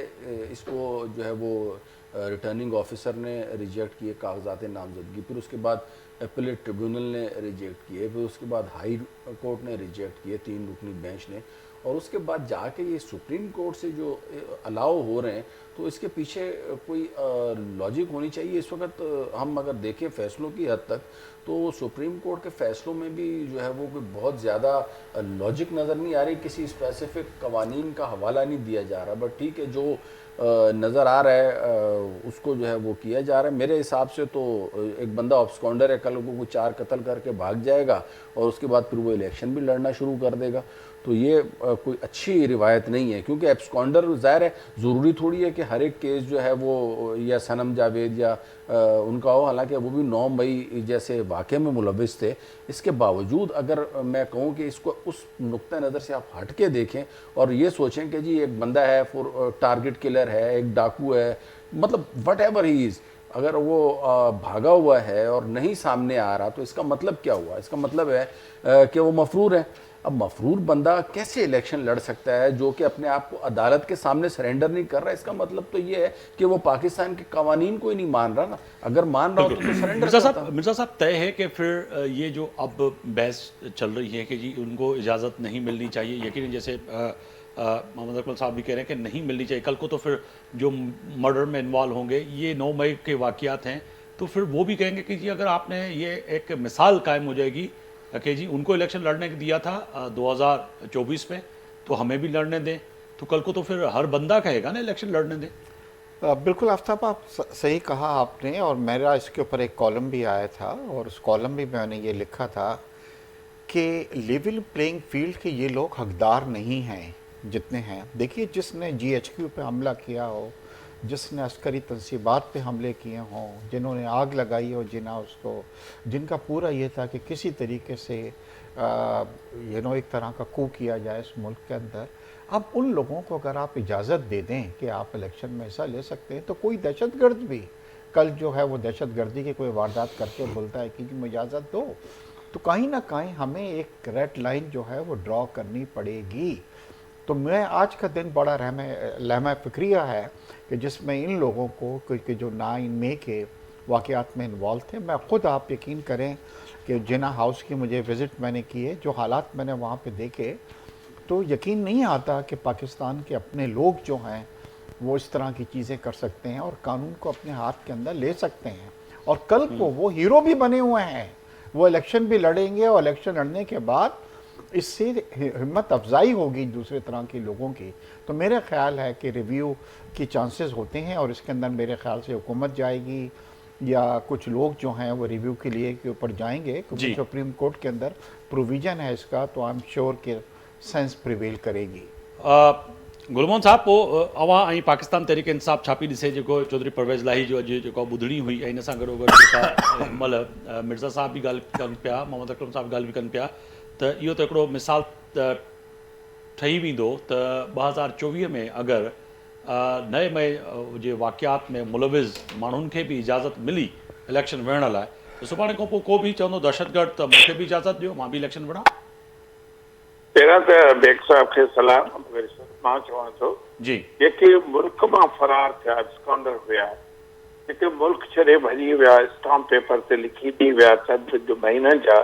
इसको जो है वो रिटर्निंग ऑफिसर ने रिजेक्ट किए कागजात नामजदगी, फिर उसके बाद अपीलेट ट्रिब्यूनल ने रिजेक्ट किए, फिर उसके बाद हाई कोर्ट ने रिजेक्ट किए, 3 रुकनी बेंच ने, और उसके बाद जाके ये सुप्रीम कोर्ट से जो अलाउ हो रहे हैं, तो इसके पीछे कोई लॉजिक होनी चाहिए। इस वक्त हम अगर देखें फ़ैसलों की हद तक, तो सुप्रीम कोर्ट के फ़ैसलों में भी जो है वो कोई बहुत ज़्यादा लॉजिक नज़र नहीं आ रही, किसी स्पेसिफिक कवानीन का हवाला नहीं दिया जा रहा। बट ठीक है, जो नज़र आ रहा है उसको जो है वो किया जा रहा है। मेरे हिसाब से तो एक बंदा ऑब्सकॉन्डर है, कल को 4 कत्ल करके भाग जाएगा और उसके बाद फिर वो इलेक्शन भी लड़ना शुरू कर देगा, तो ये कोई अच्छी रिवायत नहीं है। क्योंकि एब्सकॉन्डर ज़ाहिर है, ज़रूरी थोड़ी है कि हर एक केस जो है वो या सनम जावेद या उनका हो, हालांकि वो भी 9 मई जैसे वाक़े में मुलविस थे। इसके बावजूद अगर मैं कहूँ कि इसको उस नुक्ता नज़र से आप हट के देखें और ये सोचें कि जी एक बंदा है, टारगेट किलर है, एक डाकू है, मतलब वट एवर ही इज़, अगर वो भागा हुआ है और नहीं सामने आ रहा, तो इसका मतलब क्या हुआ? इसका मतलब है कि वो मफरूर है। अब मफरूर बंदा कैसे इलेक्शन लड़ सकता है जो कि अपने आप को अदालत के सामने सरेंडर नहीं कर रहा? इसका मतलब तो ये है कि वो पाकिस्तान के कवानीन को ही नहीं मान रहा ना। अगर मान रहा हो तो सरेंडर करता। मिर्ज़ा साहब, तय है कि फिर ये जो अब बहस चल रही है कि जी उनको इजाज़त नहीं मिलनी चाहिए, यकीन जैसे मोहम्मद अकबर साहब भी कह रहे हैं कि नहीं मिलनी चाहिए, कल को तो फिर जो मर्डर में इन्वॉल्व होंगे, ये 9 मई के वाक़यात हैं, तो फिर वो भी कहेंगे कि जी अगर आपने ये एक मिसाल कायम हो जाएगी कि जी उनको इलेक्शन लड़ने दिया था 2024 में, तो हमें भी लड़ने दें, तो कल को तो फिर हर बंदा कहेगा ना इलेक्शन लड़ने दें। बिल्कुल आफ्ताब, आप सही कहा आपने, और मेरा इसके ऊपर एक कॉलम भी आया था और उस कॉलम में मैंने ये लिखा था कि लेवल प्लेइंग फील्ड के ये लोग हकदार नहीं हैं जितने हैं। देखिए, जिसने GHQ पे हमला किया हो, जिसने अस्करी तनसीबात पे हमले किए हों, जिन्होंने आग लगाई हो जिना उसको, जिनका पूरा ये था कि किसी तरीके से एक तरह का कू किया जाए इस मुल्क के अंदर, अब उन लोगों को अगर आप इजाज़त दे दें कि आप इलेक्शन में हिस्सा ले सकते हैं, तो कोई दहशतगर्द भी कल जो है वो दहशत गर्दी की कोई वारदात करके बोलता है कि मुझे इजाज़त दो, तो कहीं ना कहीं हमें एक रेड लाइन जो है वो ड्रॉ करनी पड़ेगी। तो मैं आज का दिन बड़ा लहमा फिक्रिया है कि जिसमें इन लोगों को कि जो 9 मई के वाक़यात में इन्वॉल्व थे, मैं ख़ुद आप यकीन करें कि जिना हाउस की मुझे विज़िट मैंने किए, जो हालात मैंने वहाँ पे देखे, तो यकीन नहीं आता कि पाकिस्तान के अपने लोग जो हैं वो इस तरह की चीज़ें कर सकते हैं और कानून को अपने हाथ के अंदर ले सकते हैं। और कल को वो हीरो भी बने हुए हैं, वो इलेक्शन भी लड़ेंगे और इलेक्शन लड़ने के बाद इससे हिम्मत अफजाई होगी दूसरे तरह के लोगों की। तो मेरा ख्याल है कि रिव्यू की चांसेस होते हैं और इसके अंदर मेरे ख्याल से हुकूमत जाएगी या कुछ लोग जो हैं वो रिव्यू के लिए के ऊपर जाएंगे, क्योंकि सुप्रीम कोर्ट के अंदर प्रोविज़न है इसका, तो आई एम श्योर कि सेंस प्रिवेल करेगी। गुलमोहन साहब, पोइ अवां ऐं पाकिस्तान तहरीक इंसाफ़ छापी ॾिसे जेको चौधरी परवेज़ लाही जो अॼु जेको ॿुधणी हुई, ऐं इन सां गॾोगॾु जेका महिल मिर्ज़ा साहब बि ॻाल्हि कनि पिया, मोहम्मद अकरम साहब ॻाल्हि बि कनि पिया, त इहो त हिकिड़ो मिसाल ठही वेंदो त 2024 में अगरि 9 मई जे वाक़ियात में मुलविज़ माण्हुनि खे बि इजाज़त मिली इलेक्शन विहण लाइ, त सुभाणे खां पोइ को बि चवंदो दहशतगर्द त मूंखे बि इजाज़त ॾियो, मां बि इलेक्शन विढ़ां। पहिरियां त बेग साहब खे सलाम, मां चवां थो जी, जेके मुल्क मां फरार थिया, स्कॉन्डर हुया, जेके मुल्क छॾे भॼी विया, स्टाम्प पेपर ते लिखी ॾी विया चंद महीननि जा,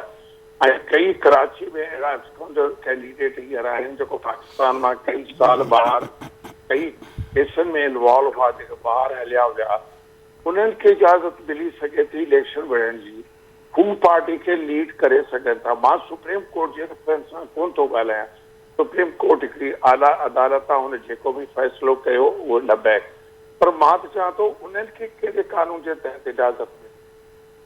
ऐं कई कराची में अहिड़ा स्कॉन्डर कैंडिडेट हींअर आहिनि जेको पाकिस्तान मां कई साल ॿाहिरि कई केसनि में इन्वॉल्व हुआ, जेके ॿाहिरि हलिया विया, उन्हनि खे इजाज़त मिली सघे थी इलेक्शन विढ़ण जी, हू पार्टी खे लीड करे सघनि था। मां सुप्रीम कोर्ट जे रेफरेंस सां कोन थो ॻाल्हायां, सुप्रीम कोर्ट हिकिड़ी आला अदालत आहे, हुन जेको बि फ़ैसिलो कयो उहो न बैक, पर मां त चवां थो उन्हनि खे कहिड़े कानून जे तहत इजाज़त मिले,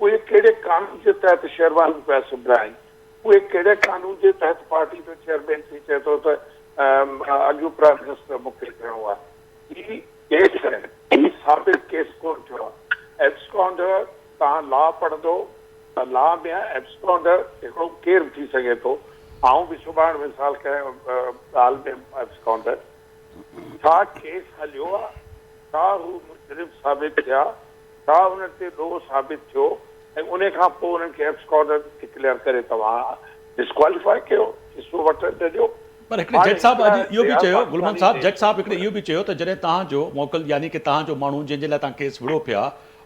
उहे कहिड़े कानून जे तहत शेरवानी पिया सिबराइनि, उहे कहिड़े कानून जे तहत पार्टी जो चेयरमैन थी चए थो त अॻियूं प्राइम मिनिस्टर मूंखे थियणो आहे। ही केस है, ही साबित केस कोन थियो आहे। एब्सकॉन्डर तव्हां लॉ पढ़ंदो त लॉ में एब्सकॉन्डर हिकिड़ो केरु थी सघे थो, आऊं बि सुभाणे मिसाल कयां ॻाल्हि में एब्सकॉन्डर छा केस हलियो आहे, छा हू मुजरिम साबित थिया, छा हुन ते ॾोह साबित थियो, ऐं उन खां पोइ उन्हनि खे एब्सकॉन्डर डिक्लेयर करे तव्हां डिस्क्वालीफाई कयो, हिसो वठणु ॾियो। पर हिकिड़े जज साहब अॼु इहो बि चयो, गुलमोहन साहब, जज साहब हिकिड़े इहो बि चयो त जॾहिं तव्हांजो मोकल यानी कि तव्हांजो माण्हू जंहिंजे लाइ तव्हां केस विढ़ो पिया,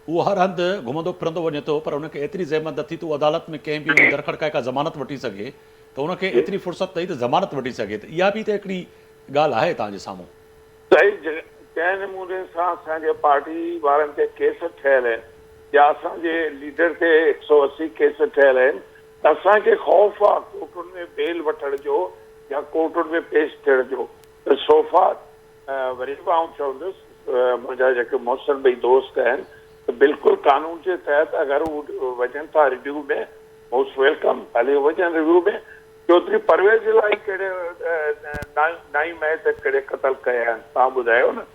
उहो हर हंधि घुमंदो फिरंदो वञे थो, पर हुनखे एतिरी ज़हमत नथी त अदालत में कंहिं बि दरखड़काए का ज़मानत वठी सघे, त हुनखे एतिरी फुर्सत अथई त ज़मानत वठी सघे, त इहा बि त हिकिड़ी ॻाल्हि आहे तव्हांजे साम्हूं। सही, कंहिं नमूने सां असांजे पार्टी वारनि ते केस ठहियल आहिनि या असांजे लीडर ते 180 केस ठहियल आहिनि, त असांखे ख़ौफ़ आहे कोर्टुनि में बेल वठण जो या कोर्टुनि में पेश थियण जो। त सोफ़ा वरी बि आउं चवंदुसि मुंहिंजा जेके मोहसिन ॿई दोस्त आहिनि त बिल्कुलु कानून जे तहत अगरि हू वञनि था रिव्यू में, मोस्ट वेलकम, हले वञनि रिव्यू में। चौधरी परवेज़ लाइ कहिड़े 9 मई ते कहिड़े क़तल कया आहिनि तव्हां ॿुधायो न,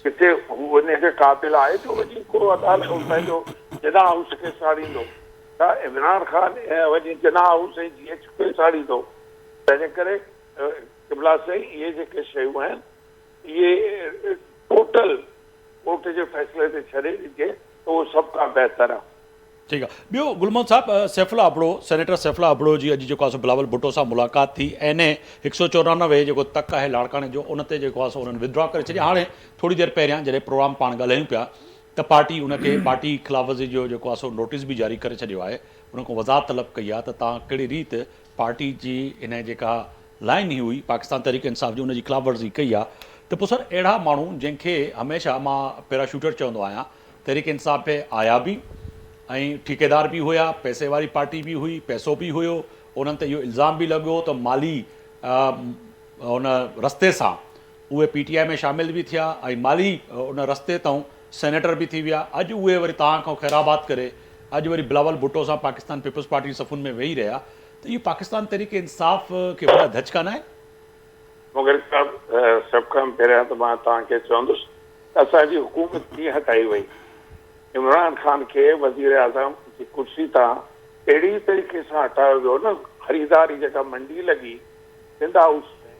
किथे हू उनखे क़ाबिल आहे जो वञी को अदालत पंहिंजो जिना हाउस खे साड़ींदो, छा इमरान खान वञी जिना हाउस ऐं GH खे साड़ींदो? तंहिंजे करे किबला साईं इहे जेके शयूं आहिनि इहे टोटल कोर्ट जे फ़ैसिले ते छॾे ॾिजे त उहो सभु खां बहितर आहे। ठीकु आहे। ॿियो गुलमोहन साहब, सैफुल्ला अबड़ो, सेनेटर सैफुल्ला अबड़ो जी अॼु जेको आहे बिलावल भुट्टो सां मुलाक़ात थी, NA 194 जेको तक आहे लाड़काणे जो, उन ते जेको आहे उन्हनि विदड्रॉ करे छॾिया। हाणे थोरी देरि पहिरियां जॾहिं प्रोग्राम पाण ॻाल्हायूं पिया त पार्टी उनखे पार्टी ख़िलाफ़ जो जेको आहे नोटिस बि जारी करे छॾियो आहे, उन खां वज़ाहत तलब कई आहे त तव्हां कहिड़ी रीति पार्टी जी इन जेका लाइन ही हुई पाकिस्तान तहरीक इंसाफ़ जी, उनजी ख़िलाफ़ वर्ज़ी कई आहे। त पोइ सर अहिड़ा माण्हू जंहिंखे हमेशह मां पैराशूटर चवंदो आहियां, तहरीक इंसाफ़ में आया बि ऐं ठेकेदार बि हुया, पैसे वारी पार्टी बि हुई, पैसो बि हुयो, उन्हनि ते इहो इल्ज़ाम बि लॻो त माली उन रस्ते सां उहे PTI में शामिल बि थिया ऐं माली उन रस्ते तां सेनेटर बि थी विया। अॼु उहे वरी तव्हां खां ख़ैराबाद करे अॼु वरी बिलावल भुट्टो सां पाकिस्तान पीपल्स पार्टी सफ़ुनि में वेही रहिया, त इहो पाकिस्तान तहरीक इंसाफ़ खे वॾा धचका न आहे? मगर सभु खां पहिरियां त मां तव्हांखे चवंदुसि त असांजी हुकूमत कीअं हटाई वई। इमरान खान खे वज़ीर आज़म जी कुर्सी तां अहिड़ी तरीक़े सां हटायो वियो न, ख़रीदारी जेका मंडी लॻी सिंध हाउस में,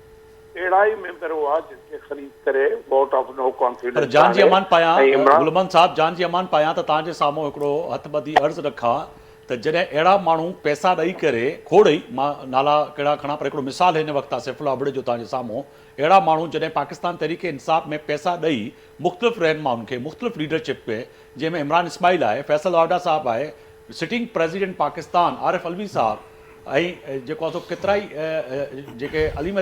अहिड़ा ई मेंबर हुआ जिनके ख़रीद करे वोट ऑफ नो पर कॉन्फिडेंस जान जी अमान पायां इमरान गुलमन साहब जान जी अमान पायां त तव्हांजे साम्हूं हिकिड़ो हथ ॿधी अर्ज़ु रखां त जॾहिं अहिड़ा माण्हू पैसा ॾेई करे खोड़ ई मां नाला कहिड़ा खणा पर हिकिड़ो मिसाल हिन वक़्तु आहे सैफुल आबिद जो तव्हांजे साम्हूं अहिड़ा माण्हू जॾहिं पाकिस्तान तहरीक इंसाफ़ में पैसा ॾेई मुख़्तलिफ़ रहनुमाउनि खे मुख़्तलिफ़ लीडरशिप खे जंहिंमें इमरान इस्माइल आहे फैसल वाडा साहब आहे सिटिंग प्रेसिडेंट पाकिस्तान आरिफ अलवी साहब ऐं जेको आहे सो केतिरा ई जेके अलीम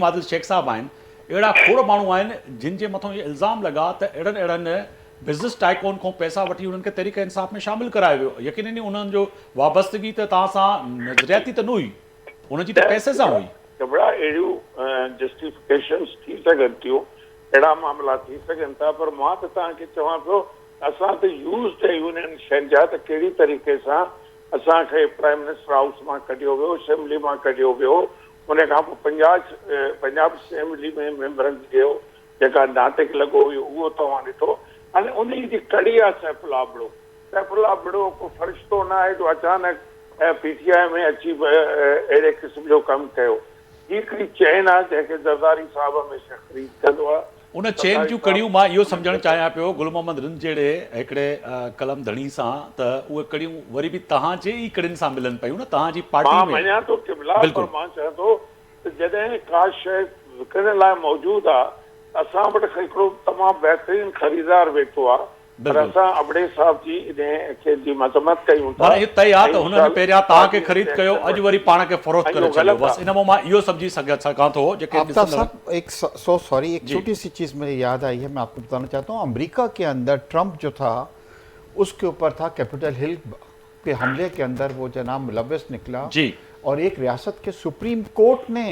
आदिल शेख साहब आहिनि अहिड़ा खोड़ माण्हू आहिनि जिन जे मथां इहो इल्ज़ाम लॻा त अहिड़नि अहिड़नि बिज़नेस टाइकोन खां पैसा वठी उन्हनि खे तहरीक इंसाफ़ में शामिलु करायो वियो यकीनन ई उन्हनि जो वाबस्तगी त तव्हां सां नज़रियाती त न हुई उनजी त पैसे सां हुई बड़ा अहिड़ियूं जस्टिफिकेशन्स थी सघनि थियूं अहिड़ा मामला थी सघनि था पर मां त तव्हांखे चवां पियो असां त यूज़ कयूं इन्हनि शयुनि जा त कहिड़ी तरीक़े सां असांखे प्राइम मिनिस्टर हाउस मां कढियो वियो असेंबली मां कढियो वियो उन खां पोइ पंजाब असेंबली में मेंबरनि जो जेका नाटक लॻो हुयो उहो तव्हां ॾिठो हाणे उन जी कड़ी आहे सैफुल आबिदो को फ़रिश्तो न आहे जो अचानक PTI में अची अहिड़े क़िस्म जो कमु कयो हिकिड़ी चैन आहे जंहिंखे ज़रदारी साहिब हमेशह ख़रीद कंदो आहे उन चैन जूं कड़ियूं मां इहो सम्झणु चाहियां पियो गुल मोहम्मद रिंद जहिड़े हिकिड़े कलम धणी सां त उहे कड़ियूं वरी बि तव्हांजे ई कड़ियुनि सां मिलनि पियूं न तव्हांजी मां पार्टी में मञा थो किबला पर मां चाहियां थो त जॾहिं का शइ विकिणण लाइ मौजूदु आहे असां वटि हिकिड़ो तमामु बहितरीनु ख़रीदार वेठो आहे पर असां अबड़े साहब जी इन खे जी मज़म्मत कयूं था माना इहो तय आहे त हुननि पहिरियां तव्हांखे ख़रीद कयो अॼु वरी पाण खे फ़रोख़्त करे छॾियो बसि इन मां मां इहो सम्झी सघां थो जेके आफ्ताब साहब एक सॉरी एक छोटी सी चीज़ मुझे याद आई है मैं आपको बताना चाहता हूँ अमेरिका के अंदर ट्रंप जो था उसके ऊपर था कैपिटल हिल के हमले के अंदर वो जनाब मुलव्वस निकला जी और एक रियासत के सुप्रीम कोर्ट ने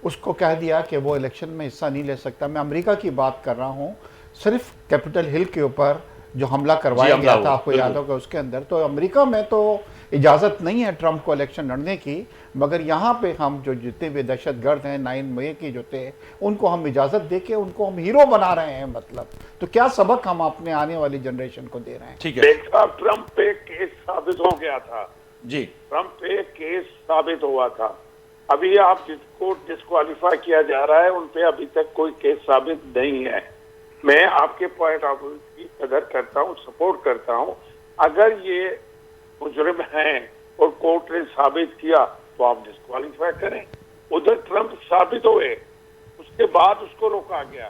उसको कह दिया कि वो इलेक्शन में हिस्सा नहीं ले सकता मैं अमेरिका की बात कर रहा हूँ सिर्फ कैपिटल हिल के ऊपर जो हमला करवाया गया था आपको याद होगा उसके अंदर तो अमेरिका में तो इजाज़त नहीं है ट्रंप को इलेक्शन लड़ने की मगर यहाँ पे हम जो जितने भी दहशतगर्द हैं 9 मई के जो थे उनको हम इजाज़त दे के उनको हम हीरो बना रहे हैं मतलब तो क्या सबक हम अपने आने वाली जनरेशन को दे रहे हैं ठीक है देखा ट्रंप पे केस साबित हो गया था जी ट्रंप पे केस साबित हुआ था अभी आप जिसको डिस्क्वालीफाई किया जा रहा है उन पे अभी तक कोई केस साबित नहीं है मैं आपके पॉइंट ऑफ व्यू की कदर करता हूँ सपोर्ट करता हूँ अगर ये मुजरिम हैं और कोर्ट ने साबित किया तो आप डिस्क्वालीफाई करें उधर ट्रंप साबित हुए उसके बाद उसको रोका गया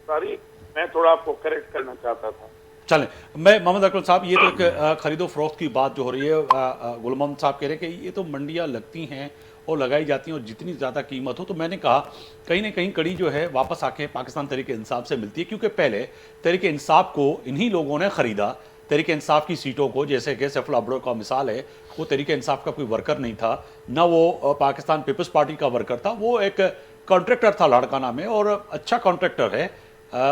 सॉरी मैं थोड़ा आपको करेक्ट करना चाहता था चलें मैं मोहम्मद अकरम साहब ये तो एक खरीदो फरोख्त की बात जो हो रही है गुल मोहम्मद साहब कह रहे हैं कि ये तो मंडियाँ लगती हैं और लगाई जाती हैं और जितनी ज़्यादा कीमत हो तो मैंने कहा कहीं ना कहीं कड़ी जो है वापस आके पाकिस्तान तहरीक इंसाफ से मिलती है क्योंकि पहले तहरीक इंसाफ को इन्हीं लोगों ने ख़रीदा तहरीक इंसाफ की सीटों को जैसे कि सैफुल आबिद का मिसाल है वो तहरीक इंसाफ का कोई वर्कर नहीं था न वो पाकिस्तान पीपल्स पार्टी का वर्कर था वो एक कॉन्ट्रैक्टर था लाड़काना में और अच्छा कॉन्ट्रैक्टर है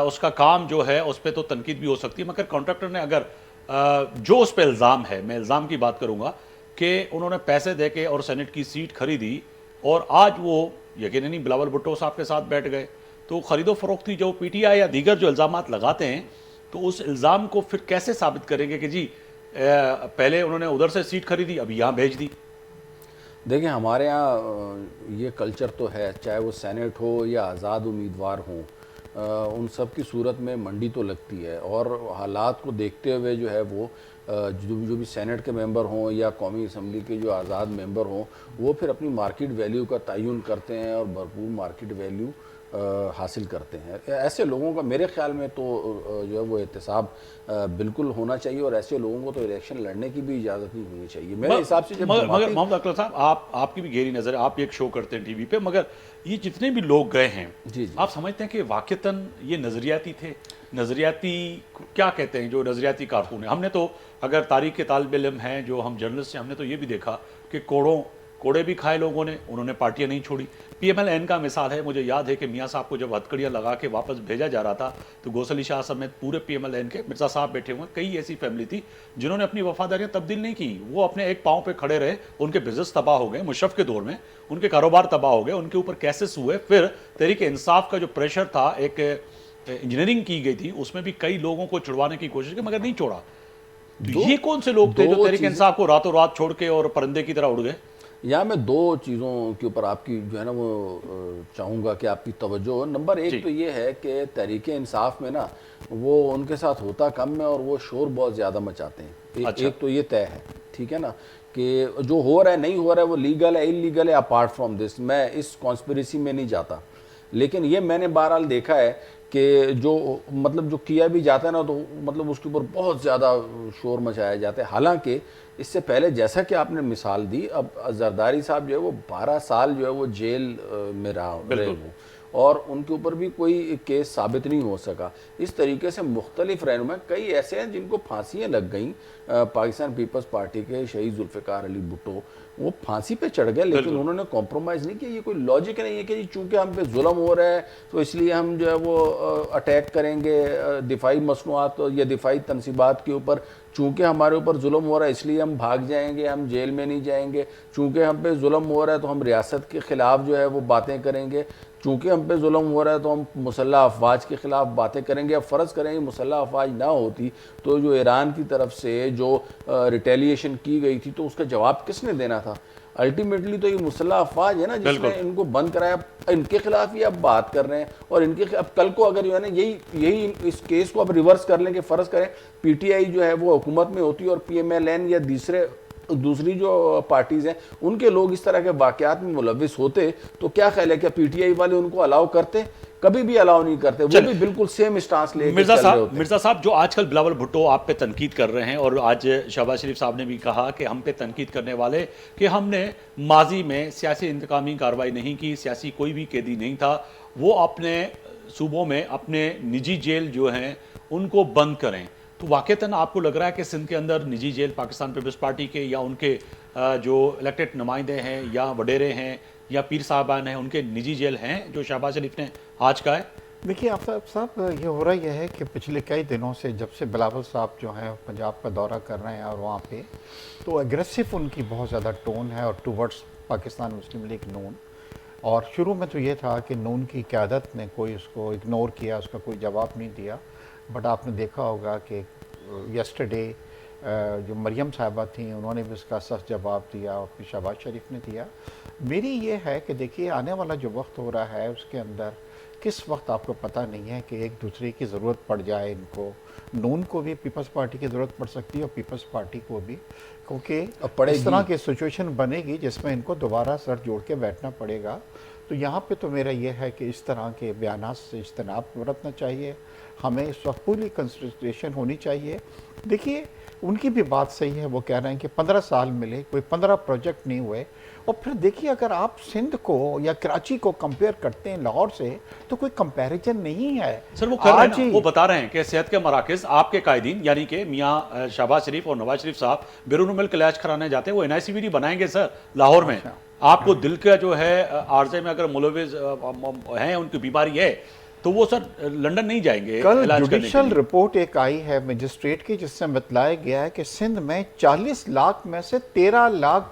उसका काम जो है उस पर तो तनकीद भी हो सकती है मगर कॉन्ट्रैक्टर ने अगर जो उस पर इल्ज़ाम है मैं इल्ज़ाम की बात करूँगा कि उन्होंने पैसे दे के और सेनेट की सीट खरीदी और आज वो यकीनन नहीं बिलावल भुट्टो साहब के साथ बैठ गए तो खरीदो फरोख्ती जो PTI या दीगर जो इल्ज़ामात लगाते हैं तो उस इल्ज़ाम को फिर कैसे साबित करेंगे कि जी पहले उन्होंने उधर से सीट खरीदी अभी यहाँ भेज दी देखिए हमारे यहाँ ये कल्चर तो है चाहे वो सेनेट हो या आज़ाद उम्मीदवार हों उन सब की सूरत में मंडी तो लगती है और हालात को देखते हुए जो है वो जो भी सेनेट के मेंबर हों या कौमी असम्बली के जो आज़ाद मेंबर हों वो फिर अपनी मार्केट वैल्यू का तयन करते हैं और भरपूर मार्केट वैल्यू हासिल करते हैं ऐसे लोगों का मेरे ख्याल में तो जो है वो एहतसाब बिल्कुल होना चाहिए और ऐसे लोगों को तो इलेक्शन लड़ने की भी इजाज़त नहीं होनी चाहिए मेरे हिसाब से मगर मोहम्मद अकरम साहब आपकी भी गहरी नज़र आप एक शो करते हैं टीवी पे मगर ये जितने भी लोग गए हैं जी आप समझते हैं कि वाक़तन ये नज़रियाती थे नज़रियाती क्या कहते हैं जो नज़रियाती कारकुन है हमने तो अगर तारीख के तालिब इल्म हैं जो हम जर्नलिस्ट हैं हमने तो ये भी देखा कि कोड़े भी खाए लोगों ने उन्होंने पार्टियां नहीं छोड़ी PMLN का मिसाल है मुझे याद है कि मियाँ साहब को जब हथकड़ियाँ लगा के वापस भेजा जा रहा था तो गौसली शाह समेत पूरे PMLN के मिर्ज़ा साहब बैठे हुए कई ऐसी फैमिली थी जिन्होंने अपनी वफादारियाँ तब्दील नहीं की वो अपने एक पाँव पे खड़े रहे उनके बिजनेस तबाह हो गए मुशर्रफ के दौर में उनके कारोबार तबाह हो गए उनके ऊपर केसेस हुए फिर तहरीक इंसाफ का जो प्रेशर था एक इंजीनियरिंग की गई थी उसमें भी कई लोगों को छुड़वाने की कोशिश की मगर नहीं छोड़ा ये कौन से लोग थे जो तहरीक इंसाफ को रातों रात छोड़ के और परिंदे की तरह उड़ गए यहाँ मैं दो चीज़ों के ऊपर आपकी जो है ना वो चाहूँगा कि आपकी तवज्जो हो। नंबर एक तो ये है कि तहरीक इंसाफ में ना वो उनके साथ होता कम है और वो शोर बहुत ज़्यादा मचाते हैं। अच्छा। एक तो ये तय है, ठीक है ना, कि जो हो रहा है नहीं हो रहा है वो लीगल है इलीगल है, अपार्ट फ्रॉम दिस मैं इस कॉन्स्पिरेसी में नहीं जाता। लेकिन ये मैंने बहरहाल देखा है कि जो मतलब जो किया भी जाता है ना तो मतलब उसके ऊपर बहुत ज़्यादा शोर मचाया जाता है। हालांकि इससे पहले जैसा कि आपने मिसाल दी, अब जरदारी साहब जो है वो 12 साल जो है वो जेल में रहे वो, और उनके ऊपर भी कोई केस साबित नहीं हो सका। इस तरीके से मुख्तलिफ रहनुमा कई ऐसे हैं जिनको फांसियाँ लग गई। पाकिस्तान पीपल्स पार्टी के शहीद जुल्फ़िकार अली भुट्टो वो फांसी पे चढ़ गए, लेकिन उन्होंने कॉम्प्रोमाइज़ नहीं किया। ये कोई लॉजिक नहीं है कि चूंकि हम पे जुल्म हो रहा है तो इसलिए हम जो है वो अटैक करेंगे दिफाई मसनूआत या दिफाई तनसीबात के ऊपर। चूंकि हमारे ऊपर जुल्म हो रहा है इसलिए हम भाग जाएंगे, हम जेल में नहीं जाएंगे। चूंकि हम पे जुल्म हो रहा है तो हम रियासत के ख़िलाफ़ जो है वो बातें करेंगे। चूंकि हम पे जुल्म हो रहा है तो हम मुसल्लह अफवाज के ख़िलाफ़ बातें करेंगे। अब फ़र्ज़ करेंगे मुसल्लह अफवाज ना होती तो जो ईरान की तरफ से जो रिटेलिएशन की गई थी तो उसका जवाब किसने देना था? अल्टीमेटली तो ये मुसल्लह अफवाज है ना जिसने इनको बंद कराया, इनके खिलाफ ही अब बात कर रहे हैं। और इनके अब कल को अगर जो है ना यही इस केस को अब रिवर्स कर लें कि फ़र्ज़ करें पीटीआई जो है वो हुकूमत में होती और पीएमएलएन या दूसरी जो पार्टीज़ हैं उनके लोग इस तरह के वाक़यात में मुलव्विस होते तो क्या ख्याल है क्या पीटीआई वाले उनको अलाउ करते? कभी भी अलाउ नहीं करते। वो भी बिल्कुल सेम स्टांस लेके मिर्जा चल रहे होते हैं। मिर्जा साहब, जो आजकल बिलावल भुट्टो आप पे तनकीद कर रहे हैं और आज शहबाज शरीफ साहब ने भी कहा कि हम पे तनकीद करने वाले कि हमने माजी में सियासी इंतकामी कार्रवाई नहीं की, सियासी कोई भी कैदी नहीं था, वो अपने सूबों में अपने निजी जेल जो हैं उनको बंद करें। तो वाक़तन आपको लग रहा है कि सिंध के अंदर निजी जेल पाकिस्तान पीपल्स पार्टी के या उनके जो इलेक्टेड नुमाइंदे हैं या वडेरे हैं या पीर साहबान हैं उनके निजी जेल हैं जो शहबाज शरीफ ने आज कहा है? देखिए आफ्ताब साहब, ये हो रहा यह है कि पिछले कई दिनों से जब से बिलावल साहब जो हैं पंजाब का दौरा कर रहे हैं और वहाँ पे तो एग्रेसिव उनकी बहुत ज़्यादा टोन है और टूवर्ड्स पाकिस्तान मुस्लिम लीग नून। और शुरू में तो ये था कि नून की क़यादत ने कोई उसको इग्नोर किया, उसका कोई जवाब नहीं दिया। बट आपने देखा होगा कि यस्टरडे जो मरियम साहिबा थी उन्होंने भी उसका सख्त जवाब दिया और फिर शहबाज शरीफ ने दिया। मेरी ये है कि देखिए आने वाला जो वक्त हो रहा है उसके अंदर किस वक्त आपको पता नहीं है कि एक दूसरे की ज़रूरत पड़ जाए। इनको नून को भी पीपल्स पार्टी की ज़रूरत पड़ सकती है और पीपल्स पार्टी को भी, क्योंकि इस तरह की सिचुएशन बनेगी जिसमें इनको दोबारा सर जोड़ के बैठना पड़ेगा। तो यहाँ पे तो मेरा ये है कि इस तरह के बयानात से इज्तनाब बरतना चाहिए। हमें इस वक्त पूरी कंसिडरेशन होनी चाहिए। देखिए उनकी भी बात सही है, वो कह रहे हैं कि 15 साल मिले, कोई 15 प्रोजेक्ट नहीं हुए। और फिर देखिए अगर आप सिंध को या कराची को कंपेयर करते हैं लाहौर से तो कोई कंपैरिजन नहीं है। सर वो कर रहे हैं ना, वो बता रहे हैं कि सेहत के मराकज़ आपके कायदीन यानी कि मियाँ शहबाज शरीफ और नवाज शरीफ साहब बैरून मुल्क इलाज कराने जाते हैं, वो NICVD बनाएंगे सर लाहौर में। आपको दिल का जो है आर्जे में अगर मुलविस हैं, उनकी बीमारी है तो वो सर लंदन नहीं जाएंगे। कल जुडिशल रिपोर्ट एक आई है मजिस्ट्रेट की जिसमें बतलाया गया है कि सिंध में 40 लाख में से 13 लाख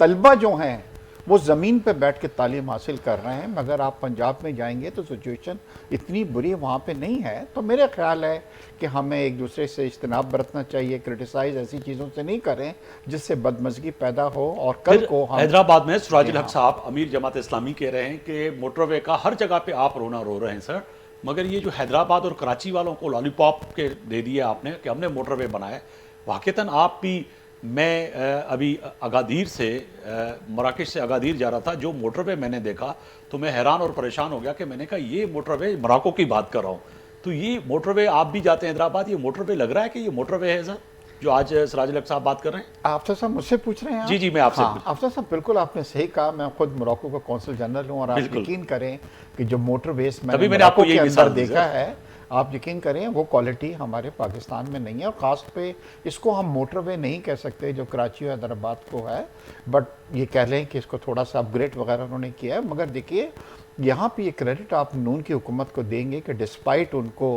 तलबा जो हैं वो ज़मीन पे बैठ के तालीम हासिल कर रहे हैं। मगर आप पंजाब में जाएंगे तो सिचुएशन इतनी बुरी वहाँ पे नहीं है। तो मेरा ख्याल है कि हमें एक दूसरे से इज्तनाब बरतना चाहिए, क्रिटिसाइज ऐसी चीज़ों से नहीं करें जिससे बदमज़गी पैदा हो। और कल को हम हैदराबाद में सुराजुल हक साहब अमीर जमात इस्लामी कह रहे हैं कि मोटरवे का हर जगह पे आप रोना रो रहे हैं सर, मगर ये जो हैदराबाद और कराची वालों को लॉलीपॉप के दे दिए आपने कि हमने मोटरवे बनाया। वाक़तन आप भी, मैं अभी अगादीर से मराकश से अगादीर जा रहा था, जो मोटरवे मैंने देखा तो मैं हैरान और परेशान हो गया कि मैंने कहा ये मोटरवे मोरक्को की बात कर रहा हूँ। तो ये मोटरवे आप भी जाते हैं हैदराबाद, ये मोटरवे लग रहा है कि ये मोटरवे है सर जो आज सिराजुल हक साहब बात कर रहे हैं? आफ्ताब साहब मुझसे पूछ रहे हैं? जी मैं आपसे आफ्ताब साहब बिल्कुल आपने सही कहा। मैं खुद मोरक्को का कौंसल जनरल हूँ और आप यकीन करें कि जो मोटरवेज मैंने मोरक्को के अंदर देखा है, आप यकीन करें वो क्वालिटी हमारे पाकिस्तान में नहीं है। और ख़ास पे इसको हम मोटरवे नहीं कह सकते जो कराची और हैदराबाद को है, बट ये कह लें कि इसको थोड़ा सा अपग्रेड वगैरह उन्होंने किया है। मगर देखिए यहाँ पे ये क्रेडिट आप नून की हुकूमत को देंगे कि डिस्पाइट उनको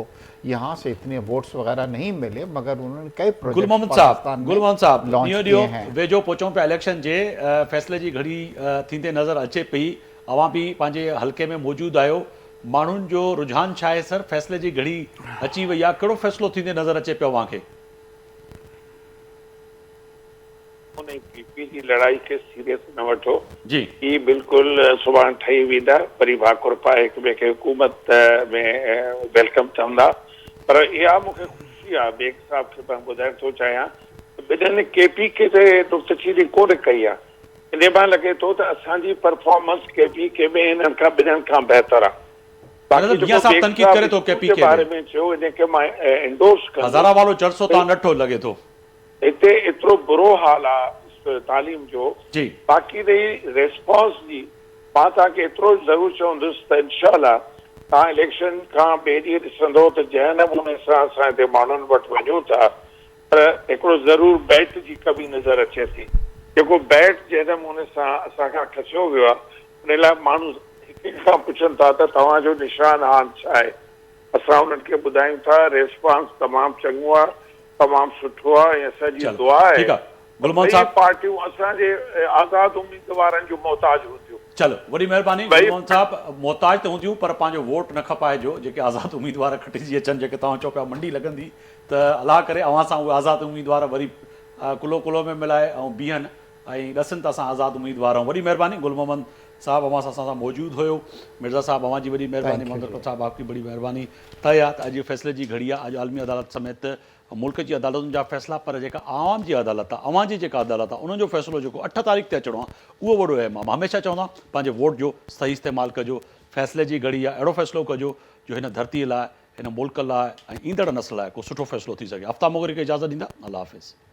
यहाँ से इतने वोट्स वगैरह नहीं मिले मगर उन्होंने कई प्रोजेक्ट गुल मोहम्मद साहब लॉन्च किए हैं। वे जो पोचों पे इलेक्शन जे फैसले जी घड़ी थींदे नज़र अचे पई, अवां भी पंहिंजे हल्के में मौजूद आयो, माण्हुनि जो रुझान छा आहे सर? फैसले जी घड़ी अची वई आहे, कहिड़ो फैसलो थींदे नज़र अचे पियो अवां खे? पीपी जी लड़ाई खे सीरियस न वठो। जी ही बिल्कुलु सुभाणे ठही वेंदा, वरी भाकुर पाए हिक ॿिए खे हुकूमत में वेलकम चवंदा। पर इहा मूंखे ख़ुशी आहे, बेग साहब खे मां ॿुधाइण थो चाहियां, ॿिन्हिनि केपी खे त नुक्तचीनी कोन कई आहे। इन मां लॻे थो त असांजी परफॉर्मेंस केपी के में हिननि खां ॿिन्हिनि खां बहितर आहे। मतलब मियां साहब तनकीद करे थो केपी के बारे में चयो, इनखे मां एंडोर्स कंदुमि। हज़ारा वालो चर्चो तव्हां नठो लॻे थो। हिते एतिरो बुरो हाल आहे तालीम जो, जी बाक़ी रही रेस्पॉन्स जी, मां तव्हांखे एतिरो ज़रूरु चवंदुसि त इनशाला तव्हां इलेक्शन खां ॿिए ॾींहुं ॾिसंदो त जंहिं नमूने सां असां हिते माण्हुनि वटि वञूं था, पर हिकिड़ो ज़रूरु बैट जी कमी नज़र अचे थी। जेको बैट जंहिं नमूने सां असांखां खसियो वियो आहे, उन लाइ माण्हू हिक खां पुछनि था त तव्हांजो निशान हाल छा आहे। असां उन्हनि खे ॿुधायूं था रेस्पॉन्स तमामु चङो आहे, तमामु सुठो आहे, ऐं असांजी चलो, दुआ आहे ठीकु आहे। गुलमोहन ॿई साहब पार्टियूं असांजे आज़ाद उम्मीदवारनि जो मोहताज हूंदियूं। चलो वॾी महिरबानी। भई- गुलमोहन साहब मोहताज त हूंदियूं पर पंहिंजो वोट न खपाइजो। जेके आज़ाद उम्मीदवार खटिजी अचनि, जेके तव्हां चओ पिया मंडी लॻंदी, त अलाह करे अव्हां सां उहे आज़ाद उम्मीदवार वरी कुलो कुलो में मिलाए ऐं बीहनि ऐं ॾसनि त असां आज़ाद उम्मीदवार आहियूं। वॾी महिरबानी। गुल मोहम्मद साहब अव्हां सां मौजूदु हुयो। मिर्ज़ा साहब अव्हां जी वॾी महिरबानी। मोहम्मद साहब आपकी बड़ी महिरबानी। तय आहे त अॼु फ़ैसिले जी घड़ी आहे। अॼु आलमी अदालत समेत मुल्क जी अदालतुनि जा फ़ैसिला, पर जेका आवाम जी अदालत आहे, अव्हां जी जेका अदालत आहे, उन जो फ़ैसिलो जेको 8 तारीख़ ते अचिणो आहे, उहो वॾो अहम आहे। मां हमेशह चवंदो आहियां पंहिंजे वोट जो सही इस्तेमालु कजो। फ़ैसिले जी घड़ी आहे, अहिड़ो फ़ैसिलो कजो जो हिन धरतीअ लाइ, हिन मुल्क लाइ ऐं ईंदड़ नस्ल लाइ को सुठो फ़ैसिलो थी सघे। आफ्ताब मोगरी खे इजाज़त ॾींदा। अल्लाह हाफ़िज़।